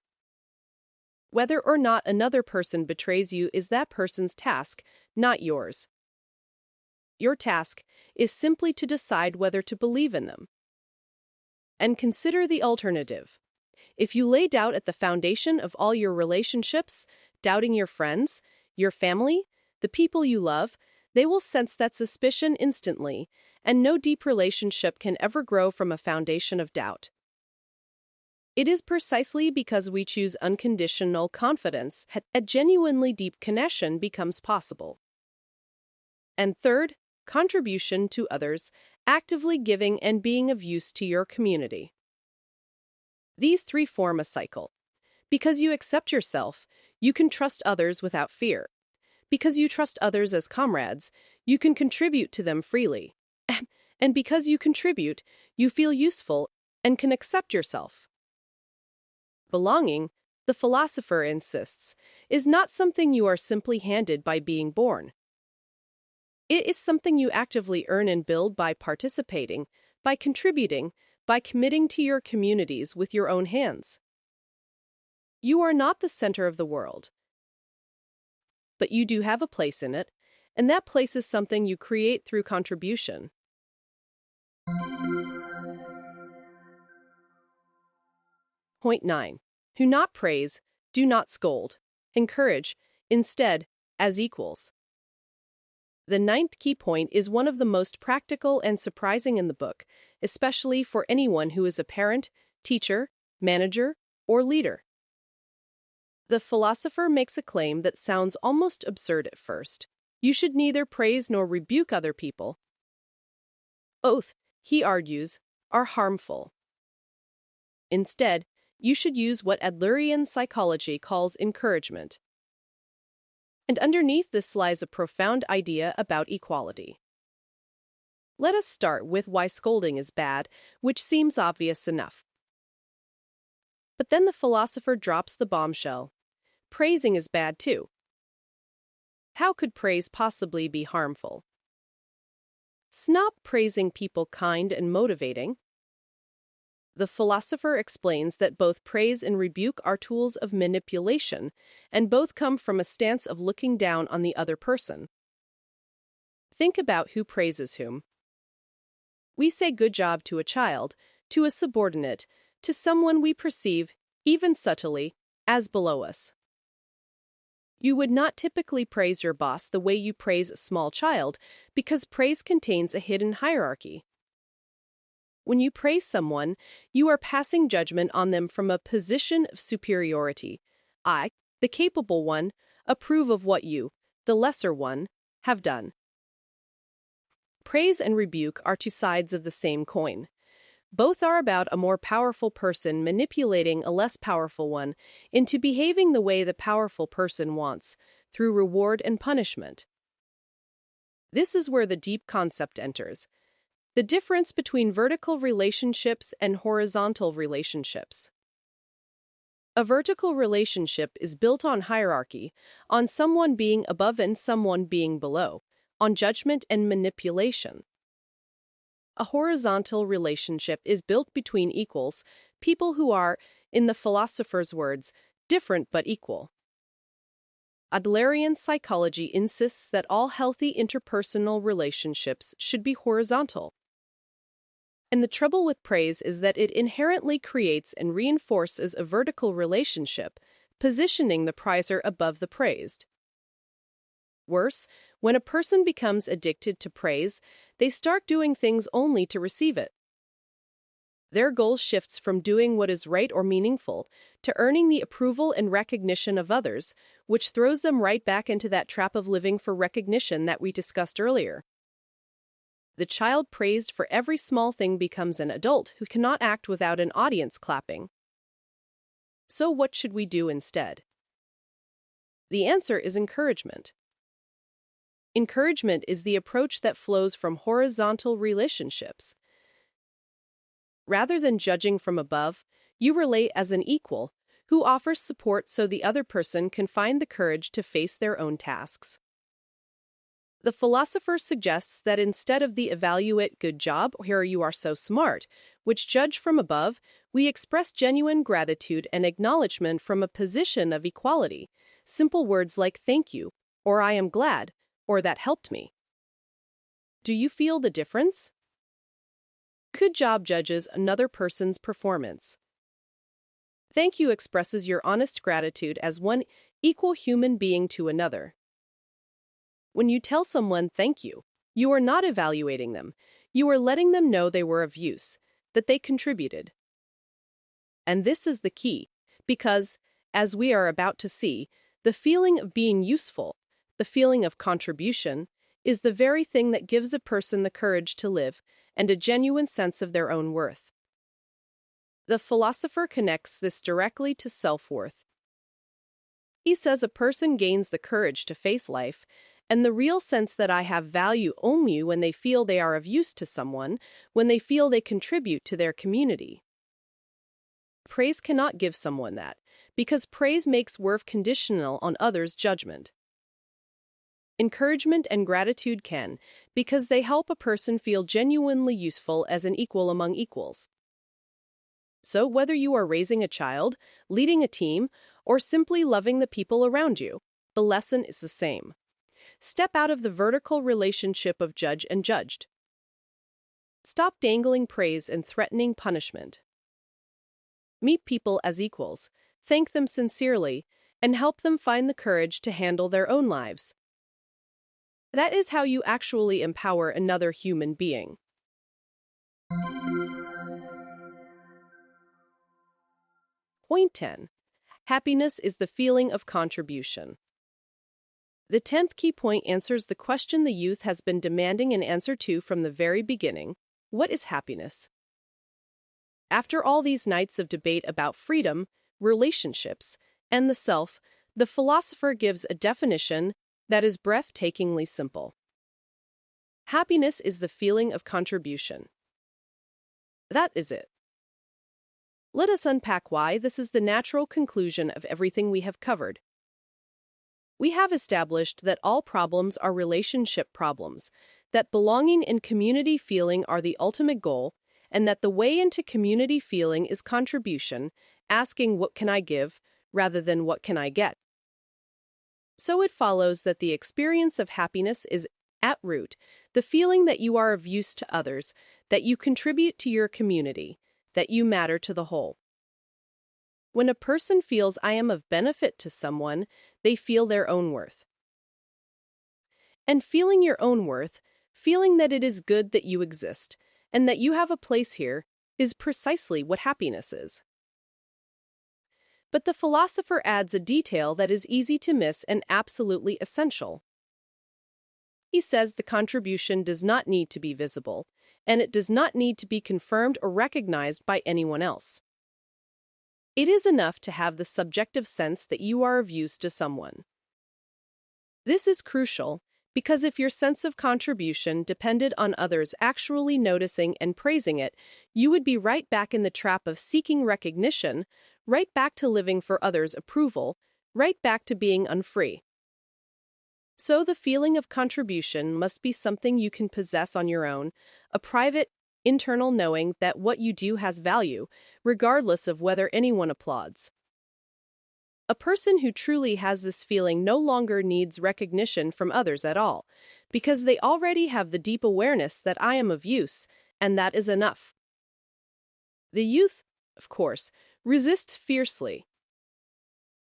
Whether or not another person betrays you is that person's task, not yours. Your task is simply to decide whether to believe in them. And consider the alternative. If you lay doubt at the foundation of all your relationships, doubting your friends, your family, the people you love, they will sense that suspicion instantly, and no deep relationship can ever grow from a foundation of doubt. It is precisely because we choose unconditional confidence that a genuinely deep connection becomes possible. And third, contribution to others, actively giving and being of use to your community. These three form a cycle. Because you accept yourself, you can trust others without fear. Because you trust others as comrades, you can contribute to them freely. And because you contribute, you feel useful and can accept yourself. Belonging, the philosopher insists, is not something you are simply handed by being born. It is something you actively earn and build by participating, by contributing, by committing to your communities with your own hands. You are not the center of the world, but you do have a place in it, and that place is something you create through contribution. Point 9. Do not praise, do not scold. Encourage, instead, as equals. The ninth key point is one of the most practical and surprising in the book, especially for anyone who is a parent, teacher, manager, or leader. The philosopher makes a claim that sounds almost absurd at first. You should neither praise nor rebuke other people. Both, he argues, are harmful. Instead, you should use what Adlerian psychology calls encouragement. And underneath this lies a profound idea about equality. Let us start with why scolding is bad, which seems obvious enough. But then the philosopher drops the bombshell. Praising is bad too. How could praise possibly be harmful? Stop praising people kind and motivating. The philosopher explains that both praise and rebuke are tools of manipulation, and both come from a stance of looking down on the other person. Think about who praises whom. We say good job to a child, to a subordinate, to someone we perceive, even subtly, as below us. You would not typically praise your boss the way you praise a small child, because praise contains a hidden hierarchy. When you praise someone, you are passing judgment on them from a position of superiority. I, the capable one, approve of what you, the lesser one, have done. Praise and rebuke are two sides of the same coin. Both are about a more powerful person manipulating a less powerful one into behaving the way the powerful person wants, through reward and punishment. This is where the deep concept enters. The difference between vertical relationships and horizontal relationships. A vertical relationship is built on hierarchy, on someone being above and someone being below, on judgment and manipulation. A horizontal relationship is built between equals, people who are, in the philosopher's words, different but equal. Adlerian psychology insists that all healthy interpersonal relationships should be horizontal. And the trouble with praise is that it inherently creates and reinforces a vertical relationship, positioning the praiser above the praised. Worse, when a person becomes addicted to praise, they start doing things only to receive it. Their goal shifts from doing what is right or meaningful to earning the approval and recognition of others, which throws them right back into that trap of living for recognition that we discussed earlier. The child praised for every small thing becomes an adult who cannot act without an audience clapping. So what should we do instead? The answer is encouragement. Encouragement is the approach that flows from horizontal relationships. Rather than judging from above, you relate as an equal who offers support so the other person can find the courage to face their own tasks. The philosopher suggests that instead of the evaluate good job or you are so smart, which judge from above, we express genuine gratitude and acknowledgement from a position of equality. Simple words like thank you, or I am glad, or that helped me. Do you feel the difference? Good job judges another person's performance. Thank you expresses your honest gratitude as one equal human being to another. When you tell someone thank you are not evaluating them. You are letting them know they were of use, that they contributed. And this is the key, because, as we are about to see, the feeling of being useful, the feeling of contribution, is the very thing that gives a person the courage to live and a genuine sense of their own worth. The philosopher connects this directly to self-worth. He says a person gains the courage to face life and the real sense that I have value only when they feel they are of use to someone, when they feel they contribute to their community. Praise cannot give someone that, because praise makes worth conditional on others' judgment. Encouragement and gratitude can, because they help a person feel genuinely useful as an equal among equals. So whether you are raising a child, leading a team, or simply loving the people around you, the lesson is the same. Step out of the vertical relationship of judge and judged. Stop dangling praise and threatening punishment. Meet people as equals, thank them sincerely, and help them find the courage to handle their own lives. That is how you actually empower another human being. Point 10. Happiness is the feeling of contribution. The 10th key point answers the question the youth has been demanding an answer to from the very beginning. What is happiness? After all these nights of debate about freedom, relationships, and the self, the philosopher gives a definition that is breathtakingly simple. Happiness is the feeling of contribution. That is it. Let us unpack why this is the natural conclusion of everything we have covered. We have established that all problems are relationship problems, that belonging and community feeling are the ultimate goal, and that the way into community feeling is contribution, asking what can I give, rather than what can I get. So it follows that the experience of happiness is, at root, the feeling that you are of use to others, that you contribute to your community, that you matter to the whole. When a person feels I am of benefit to someone, they feel their own worth. And feeling your own worth, feeling that it is good that you exist, and that you have a place here, is precisely what happiness is. But the philosopher adds a detail that is easy to miss and absolutely essential. He says the contribution does not need to be visible, and it does not need to be confirmed or recognized by anyone else. It is enough to have the subjective sense that you are of use to someone. This is crucial, because if your sense of contribution depended on others actually noticing and praising it, you would be right back in the trap of seeking recognition, right back to living for others' approval, right back to being unfree. So the feeling of contribution must be something you can possess on your own, a private, internal knowing that what you do has value, regardless of whether anyone applauds. A person who truly has this feeling no longer needs recognition from others at all, because they already have the deep awareness that I am of use, and that is enough. The youth, of course, resists fiercely.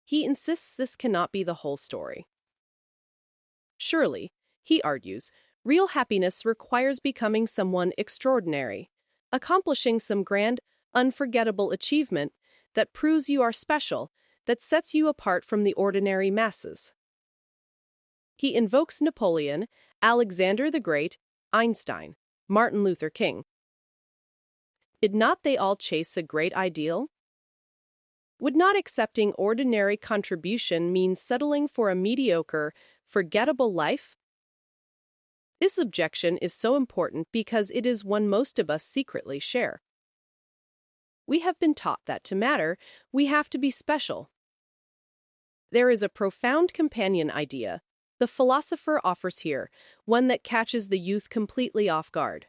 He insists this cannot be the whole story. Surely, he argues, real happiness requires becoming someone extraordinary, accomplishing some grand, unforgettable achievement that proves you are special, that sets you apart from the ordinary masses. He invokes Napoleon, Alexander the Great, Einstein. Martin Luther King. Did not they all chase a great ideal? Would not accepting ordinary contribution mean settling for a mediocre, forgettable life? This objection is so important because it is one most of us secretly share. We have been taught that to matter, we have to be special. There is a profound companion idea the philosopher offers here, one that catches the youth completely off guard.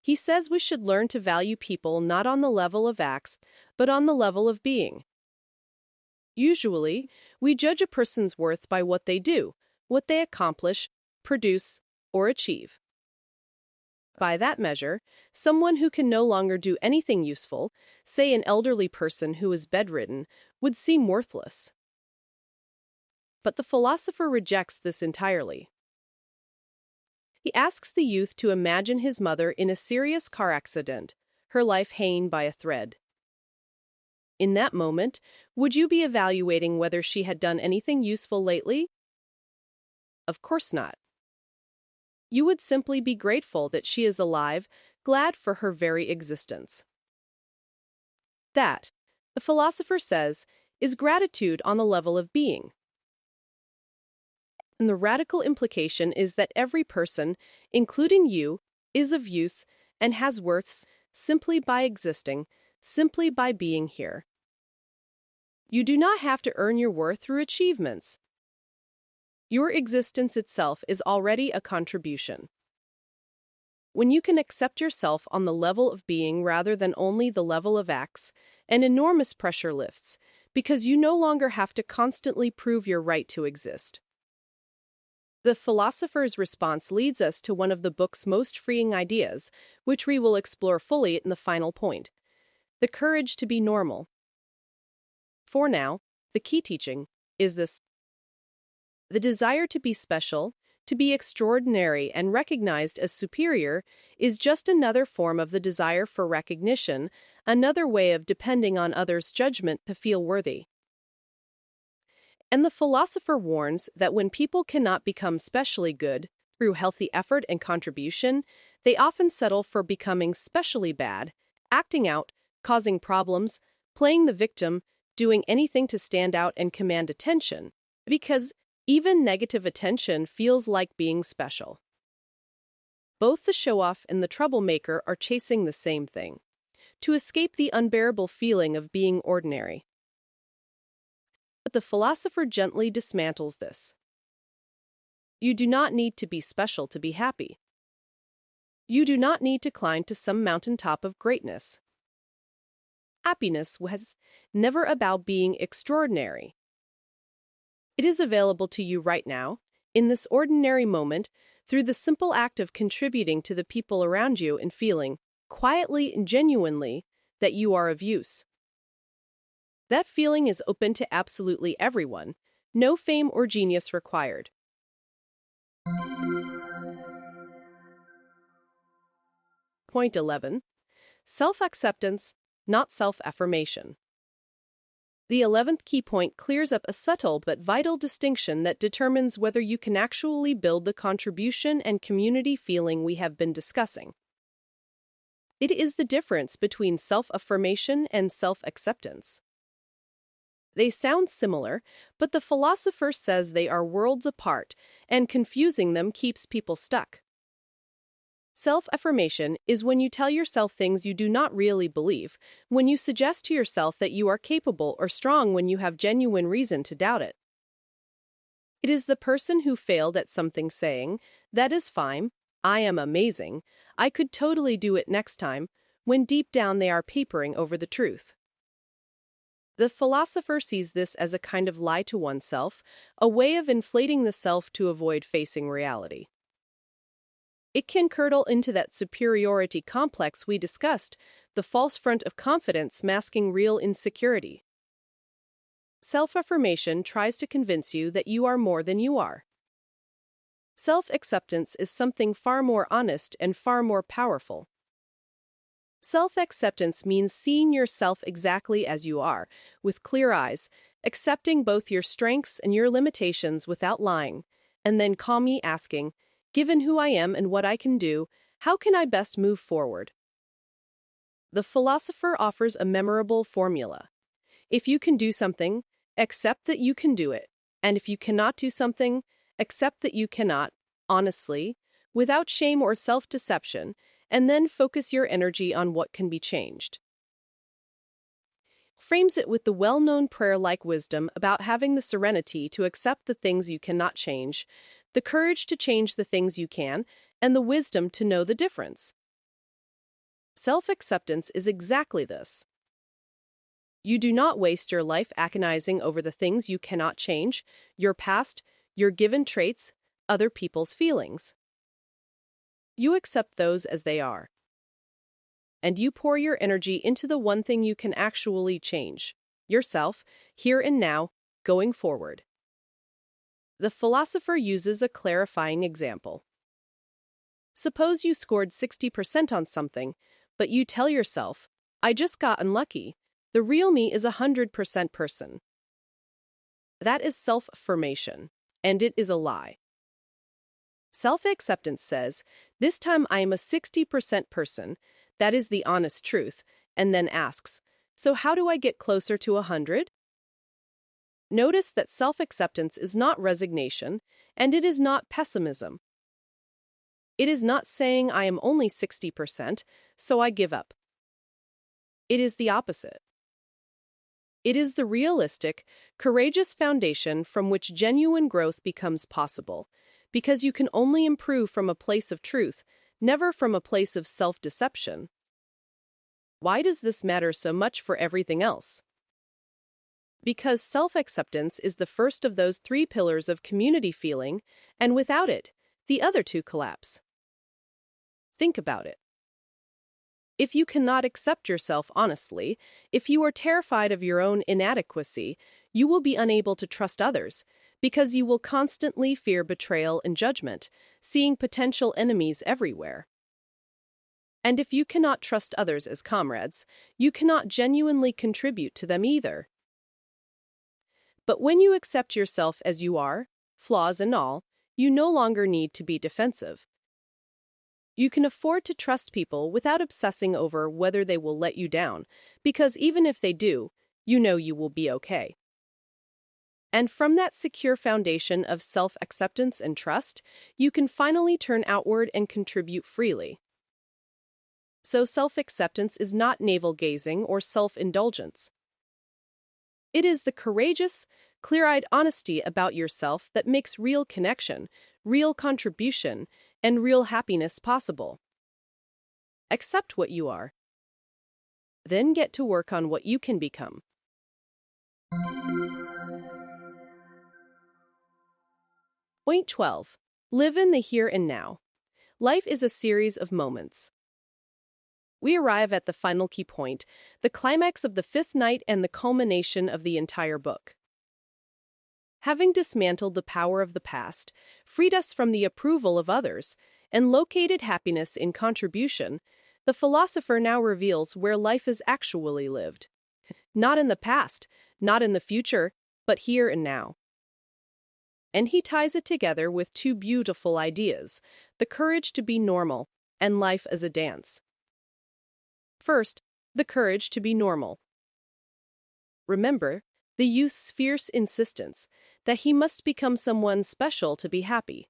He says we should learn to value people not on the level of acts, but on the level of being. Usually, we judge a person's worth by what they do, what they accomplish, produce, or achieve. By that measure, someone who can no longer do anything useful, say an elderly person who is bedridden, would seem worthless. But the philosopher rejects this entirely. He asks the youth to imagine his mother in a serious car accident, her life hanging by a thread. In that moment, would you be evaluating whether she had done anything useful lately? Of course not. You would simply be grateful that she is alive, glad for her very existence. That, the philosopher says, is gratitude on the level of being. And the radical implication is that every person, including you, is of use and has worth simply by existing, simply by being here. You do not have to earn your worth through achievements. Your existence itself is already a contribution. When you can accept yourself on the level of being rather than only the level of acts, an enormous pressure lifts, because you no longer have to constantly prove your right to exist. The philosopher's response leads us to one of the book's most freeing ideas, which we will explore fully in the final point: the courage to be normal. For now, the key teaching is this: the desire to be special, to be extraordinary and recognized as superior, is just another form of the desire for recognition, another way of depending on others' judgment to feel worthy. And the philosopher warns that when people cannot become specially good through healthy effort and contribution, they often settle for becoming specially bad, acting out, causing problems, playing the victim, doing anything to stand out and command attention, because even negative attention feels like being special. Both the show-off and the troublemaker are chasing the same thing: to escape the unbearable feeling of being ordinary. But the philosopher gently dismantles this. You do not need to be special to be happy. You do not need to climb to some mountaintop of greatness. Happiness was never about being extraordinary. It is available to you right now, in this ordinary moment, through the simple act of contributing to the people around you and feeling, quietly and genuinely, that you are of use. That feeling is open to absolutely everyone, no fame or genius required. Point 11. Self-acceptance, not self-affirmation. The 11th key point clears up a subtle but vital distinction that determines whether you can actually build the contribution and community feeling we have been discussing. It is the difference between self-affirmation and self-acceptance. They sound similar, but the philosopher says they are worlds apart, and confusing them keeps people stuck. Self-affirmation is when you tell yourself things you do not really believe, when you suggest to yourself that you are capable or strong when you have genuine reason to doubt it. It is the person who failed at something saying, "That is fine, I am amazing, I could totally do it next time," when deep down they are papering over the truth. The philosopher sees this as a kind of lie to oneself, a way of inflating the self to avoid facing reality. It can curdle into that superiority complex we discussed, the false front of confidence masking real insecurity. Self-affirmation tries to convince you that you are more than you are. Self-acceptance is something far more honest and far more powerful. Self-acceptance means seeing yourself exactly as you are, with clear eyes, accepting both your strengths and your limitations without lying, and then calmly asking, Given who I am and what I can do, how can I best move forward? The philosopher offers a memorable formula. If you can do something, accept that you can do it. And if you cannot do something, accept that you cannot, honestly, without shame or self-deception, and then focus your energy on what can be changed. Frames it with the well-known prayer-like wisdom about having the serenity to accept the things you cannot change, the courage to change the things you can, and the wisdom to know the difference. Self-acceptance is exactly this. You do not waste your life agonizing over the things you cannot change, your past, your given traits, other people's feelings. You accept those as they are. And you pour your energy into the one thing you can actually change, yourself, here and now, going forward. The philosopher uses a clarifying example. Suppose you scored 60% on something, but you tell yourself, I just got unlucky. The real me is 100% person. That is self-affirmation, and it is a lie. Self-acceptance says, this time I am a 60% person, that is the honest truth, and then asks, so how do I get closer to 100? Notice that self-acceptance is not resignation, and it is not pessimism. It is not saying I am only 60%, so I give up. It is the opposite. It is the realistic, courageous foundation from which genuine growth becomes possible, because you can only improve from a place of truth, never from a place of self-deception. Why does this matter so much for everything else? Because self-acceptance is the first of those three pillars of community feeling, and without it, the other two collapse. Think about it. If you cannot accept yourself honestly, if you are terrified of your own inadequacy, you will be unable to trust others, because you will constantly fear betrayal and judgment, seeing potential enemies everywhere. And if you cannot trust others as comrades, you cannot genuinely contribute to them either. But when you accept yourself as you are, flaws and all, you no longer need to be defensive. You can afford to trust people without obsessing over whether they will let you down, because even if they do, you know you will be okay. And from that secure foundation of self-acceptance and trust, you can finally turn outward and contribute freely. So self-acceptance is not navel-gazing or self-indulgence. It is the courageous, clear-eyed honesty about yourself that makes real connection, real contribution, and real happiness possible. Accept what you are. Then get to work on what you can become. Point 12. Live in the here and now. Life is a series of moments. We arrive at the final key point, the climax of the fifth night and the culmination of the entire book. Having dismantled the power of the past, freed us from the approval of others, and located happiness in contribution, the philosopher now reveals where life is actually lived. Not in the past, not in the future, but here and now. And he ties it together with two beautiful ideas, the courage to be normal and life as a dance. First, the courage to be normal. Remember, the youth's fierce insistence that he must become someone special to be happy.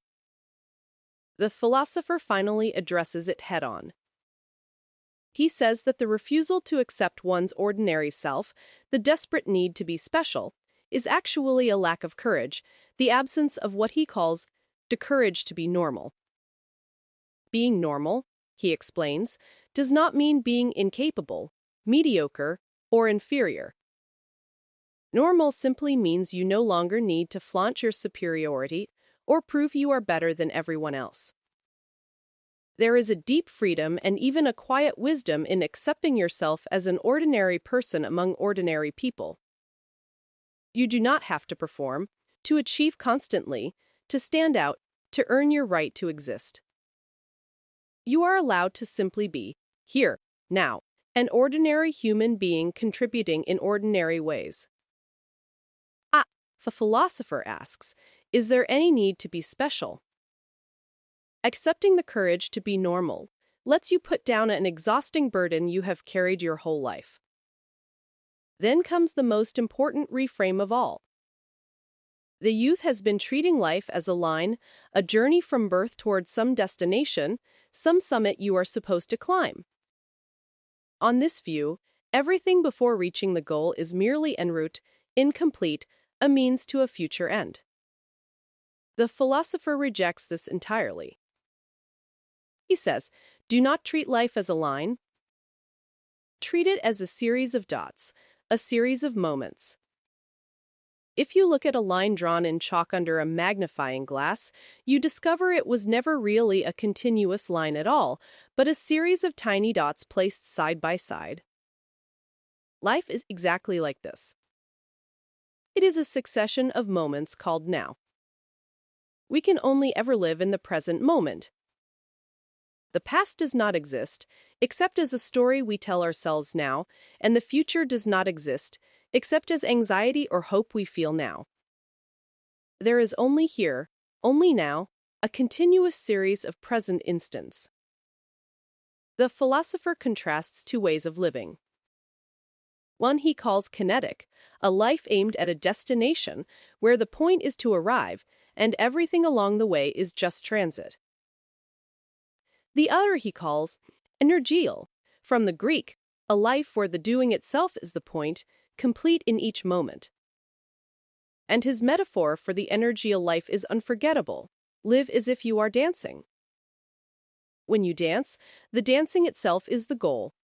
The philosopher finally addresses it head-on. He says that the refusal to accept one's ordinary self, the desperate need to be special, is actually a lack of courage, the absence of what he calls the courage to be normal. Being normal, he explains, does not mean being incapable, mediocre, or inferior. Normal simply means you no longer need to flaunt your superiority or prove you are better than everyone else. There is a deep freedom and even a quiet wisdom in accepting yourself as an ordinary person among ordinary people. You do not have to perform, to achieve constantly, to stand out, to earn your right to exist. You are allowed to simply be, here, now, an ordinary human being contributing in ordinary ways. The philosopher asks, is there any need to be special? Accepting the courage to be normal lets you put down an exhausting burden you have carried your whole life. Then comes the most important reframe of all. The youth has been treating life as a line, a journey from birth towards some destination, some summit you are supposed to climb. On this view, everything before reaching the goal is merely en route, incomplete, a means to a future end. The philosopher rejects this entirely. He says, do not treat life as a line. Treat it as a series of dots, a series of moments. If you look at a line drawn in chalk under a magnifying glass, you discover it was never really a continuous line at all, but a series of tiny dots placed side by side. Life is exactly like this. It is a succession of moments called now. We can only ever live in the present moment. The past does not exist, except as a story we tell ourselves now, and the future does not exist, except as anxiety or hope we feel now. There is only here, only now, a continuous series of present instants. The philosopher contrasts two ways of living. One he calls kinetic, a life aimed at a destination where the point is to arrive, and everything along the way is just transit. The other he calls energial, from the Greek, a life where the doing itself is the point, complete in each moment. And his metaphor for the energial life is unforgettable. Live as if you are dancing. When you dance, the dancing itself is the goal.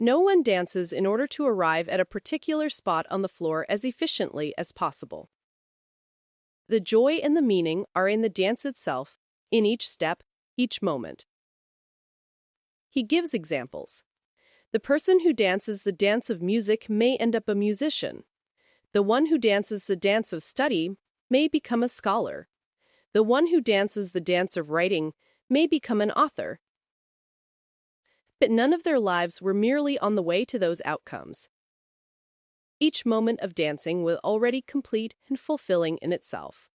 No one dances in order to arrive at a particular spot on the floor as efficiently as possible. The joy and the meaning are in the dance itself, in each step, each moment. He gives examples. The person who dances the dance of music may end up a musician. The one who dances the dance of study may become a scholar. The one who dances the dance of writing may become an author. But none of their lives were merely on the way to those outcomes. Each moment of dancing was already complete and fulfilling in itself.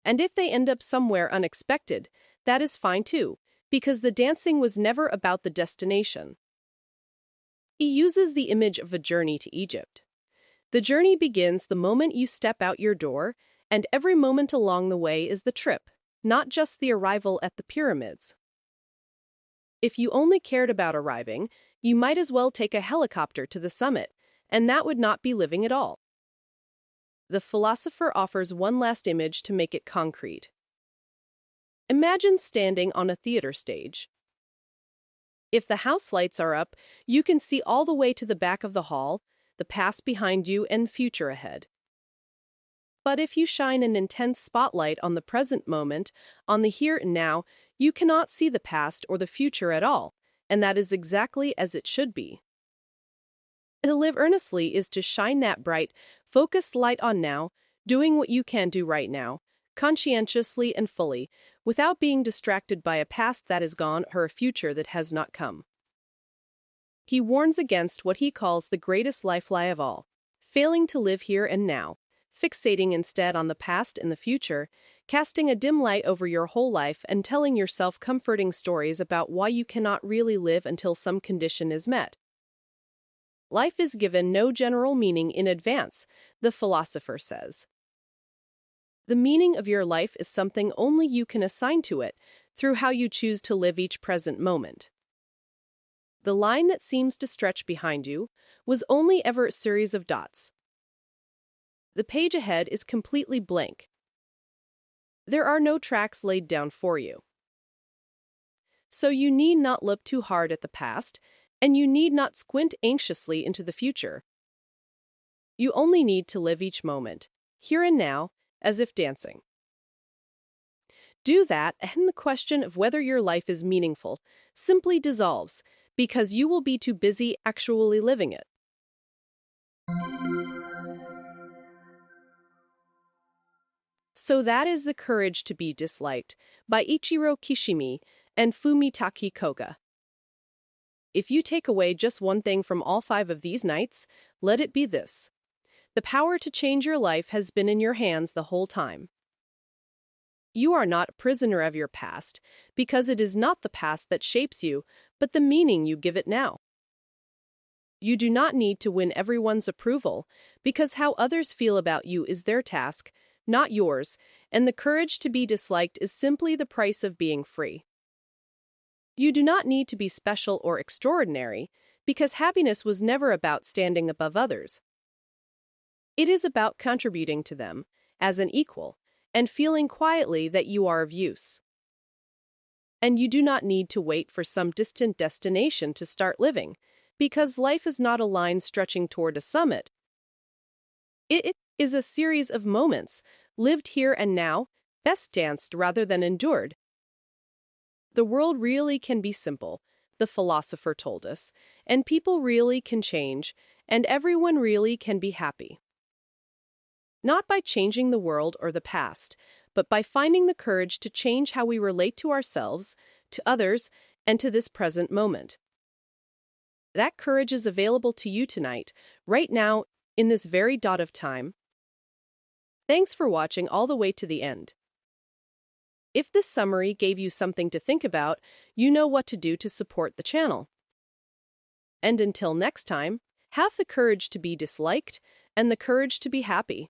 And if they end up somewhere unexpected, that is fine too, because the dancing was never about the destination. He uses the image of a journey to Egypt. The journey begins the moment you step out your door, and every moment along the way is the trip, not just the arrival at the pyramids. If you only cared about arriving, you might as well take a helicopter to the summit, and that would not be living at all. The philosopher offers one last image to make it concrete. Imagine standing on a theater stage. If the house lights are up, you can see all the way to the back of the hall, the past behind you and future ahead. But if you shine an intense spotlight on the present moment, on the here and now, you cannot see the past or the future at all, and that is exactly as it should be. To live earnestly is to shine that bright, focused light on now, doing what you can do right now, conscientiously and fully, without being distracted by a past that is gone or a future that has not come. He warns against what he calls the greatest life lie of all, failing to live here and now, fixating instead on the past and the future, casting a dim light over your whole life and telling yourself comforting stories about why you cannot really live until some condition is met. Life is given no general meaning in advance, the philosopher says. The meaning of your life is something only you can assign to it, through how you choose to live each present moment. The line that seems to stretch behind you was only ever a series of dots. The page ahead is completely blank. There are no tracks laid down for you. So you need not look too hard at the past, and you need not squint anxiously into the future. You only need to live each moment, here and now, as if dancing. Do that, and the question of whether your life is meaningful simply dissolves, because you will be too busy actually living it. So that is The Courage to be Disliked, by Ichiro Kishimi and Fumitake Koga. If you take away just one thing from all 5 of these nights, let it be this: the power to change your life has been in your hands the whole time. You are not a prisoner of your past, because it is not the past that shapes you, but the meaning you give it now. You do not need to win everyone's approval, because how others feel about you is their task, not yours, and the courage to be disliked is simply the price of being free. You do not need to be special or extraordinary, because happiness was never about standing above others. It is about contributing to them, as an equal, and feeling quietly that you are of use. And you do not need to wait for some distant destination to start living, because life is not a line stretching toward a summit. It is a series of moments, lived here and now, best danced rather than endured. The world really can be simple, the philosopher told us, and people really can change, and everyone really can be happy. Not by changing the world or the past, but by finding the courage to change how we relate to ourselves, to others, and to this present moment. That courage is available to you tonight, right now, in this very dot of time. Thanks for watching all the way to the end. If this summary gave you something to think about, you know what to do to support the channel. And until next time, have the courage to be disliked and the courage to be happy.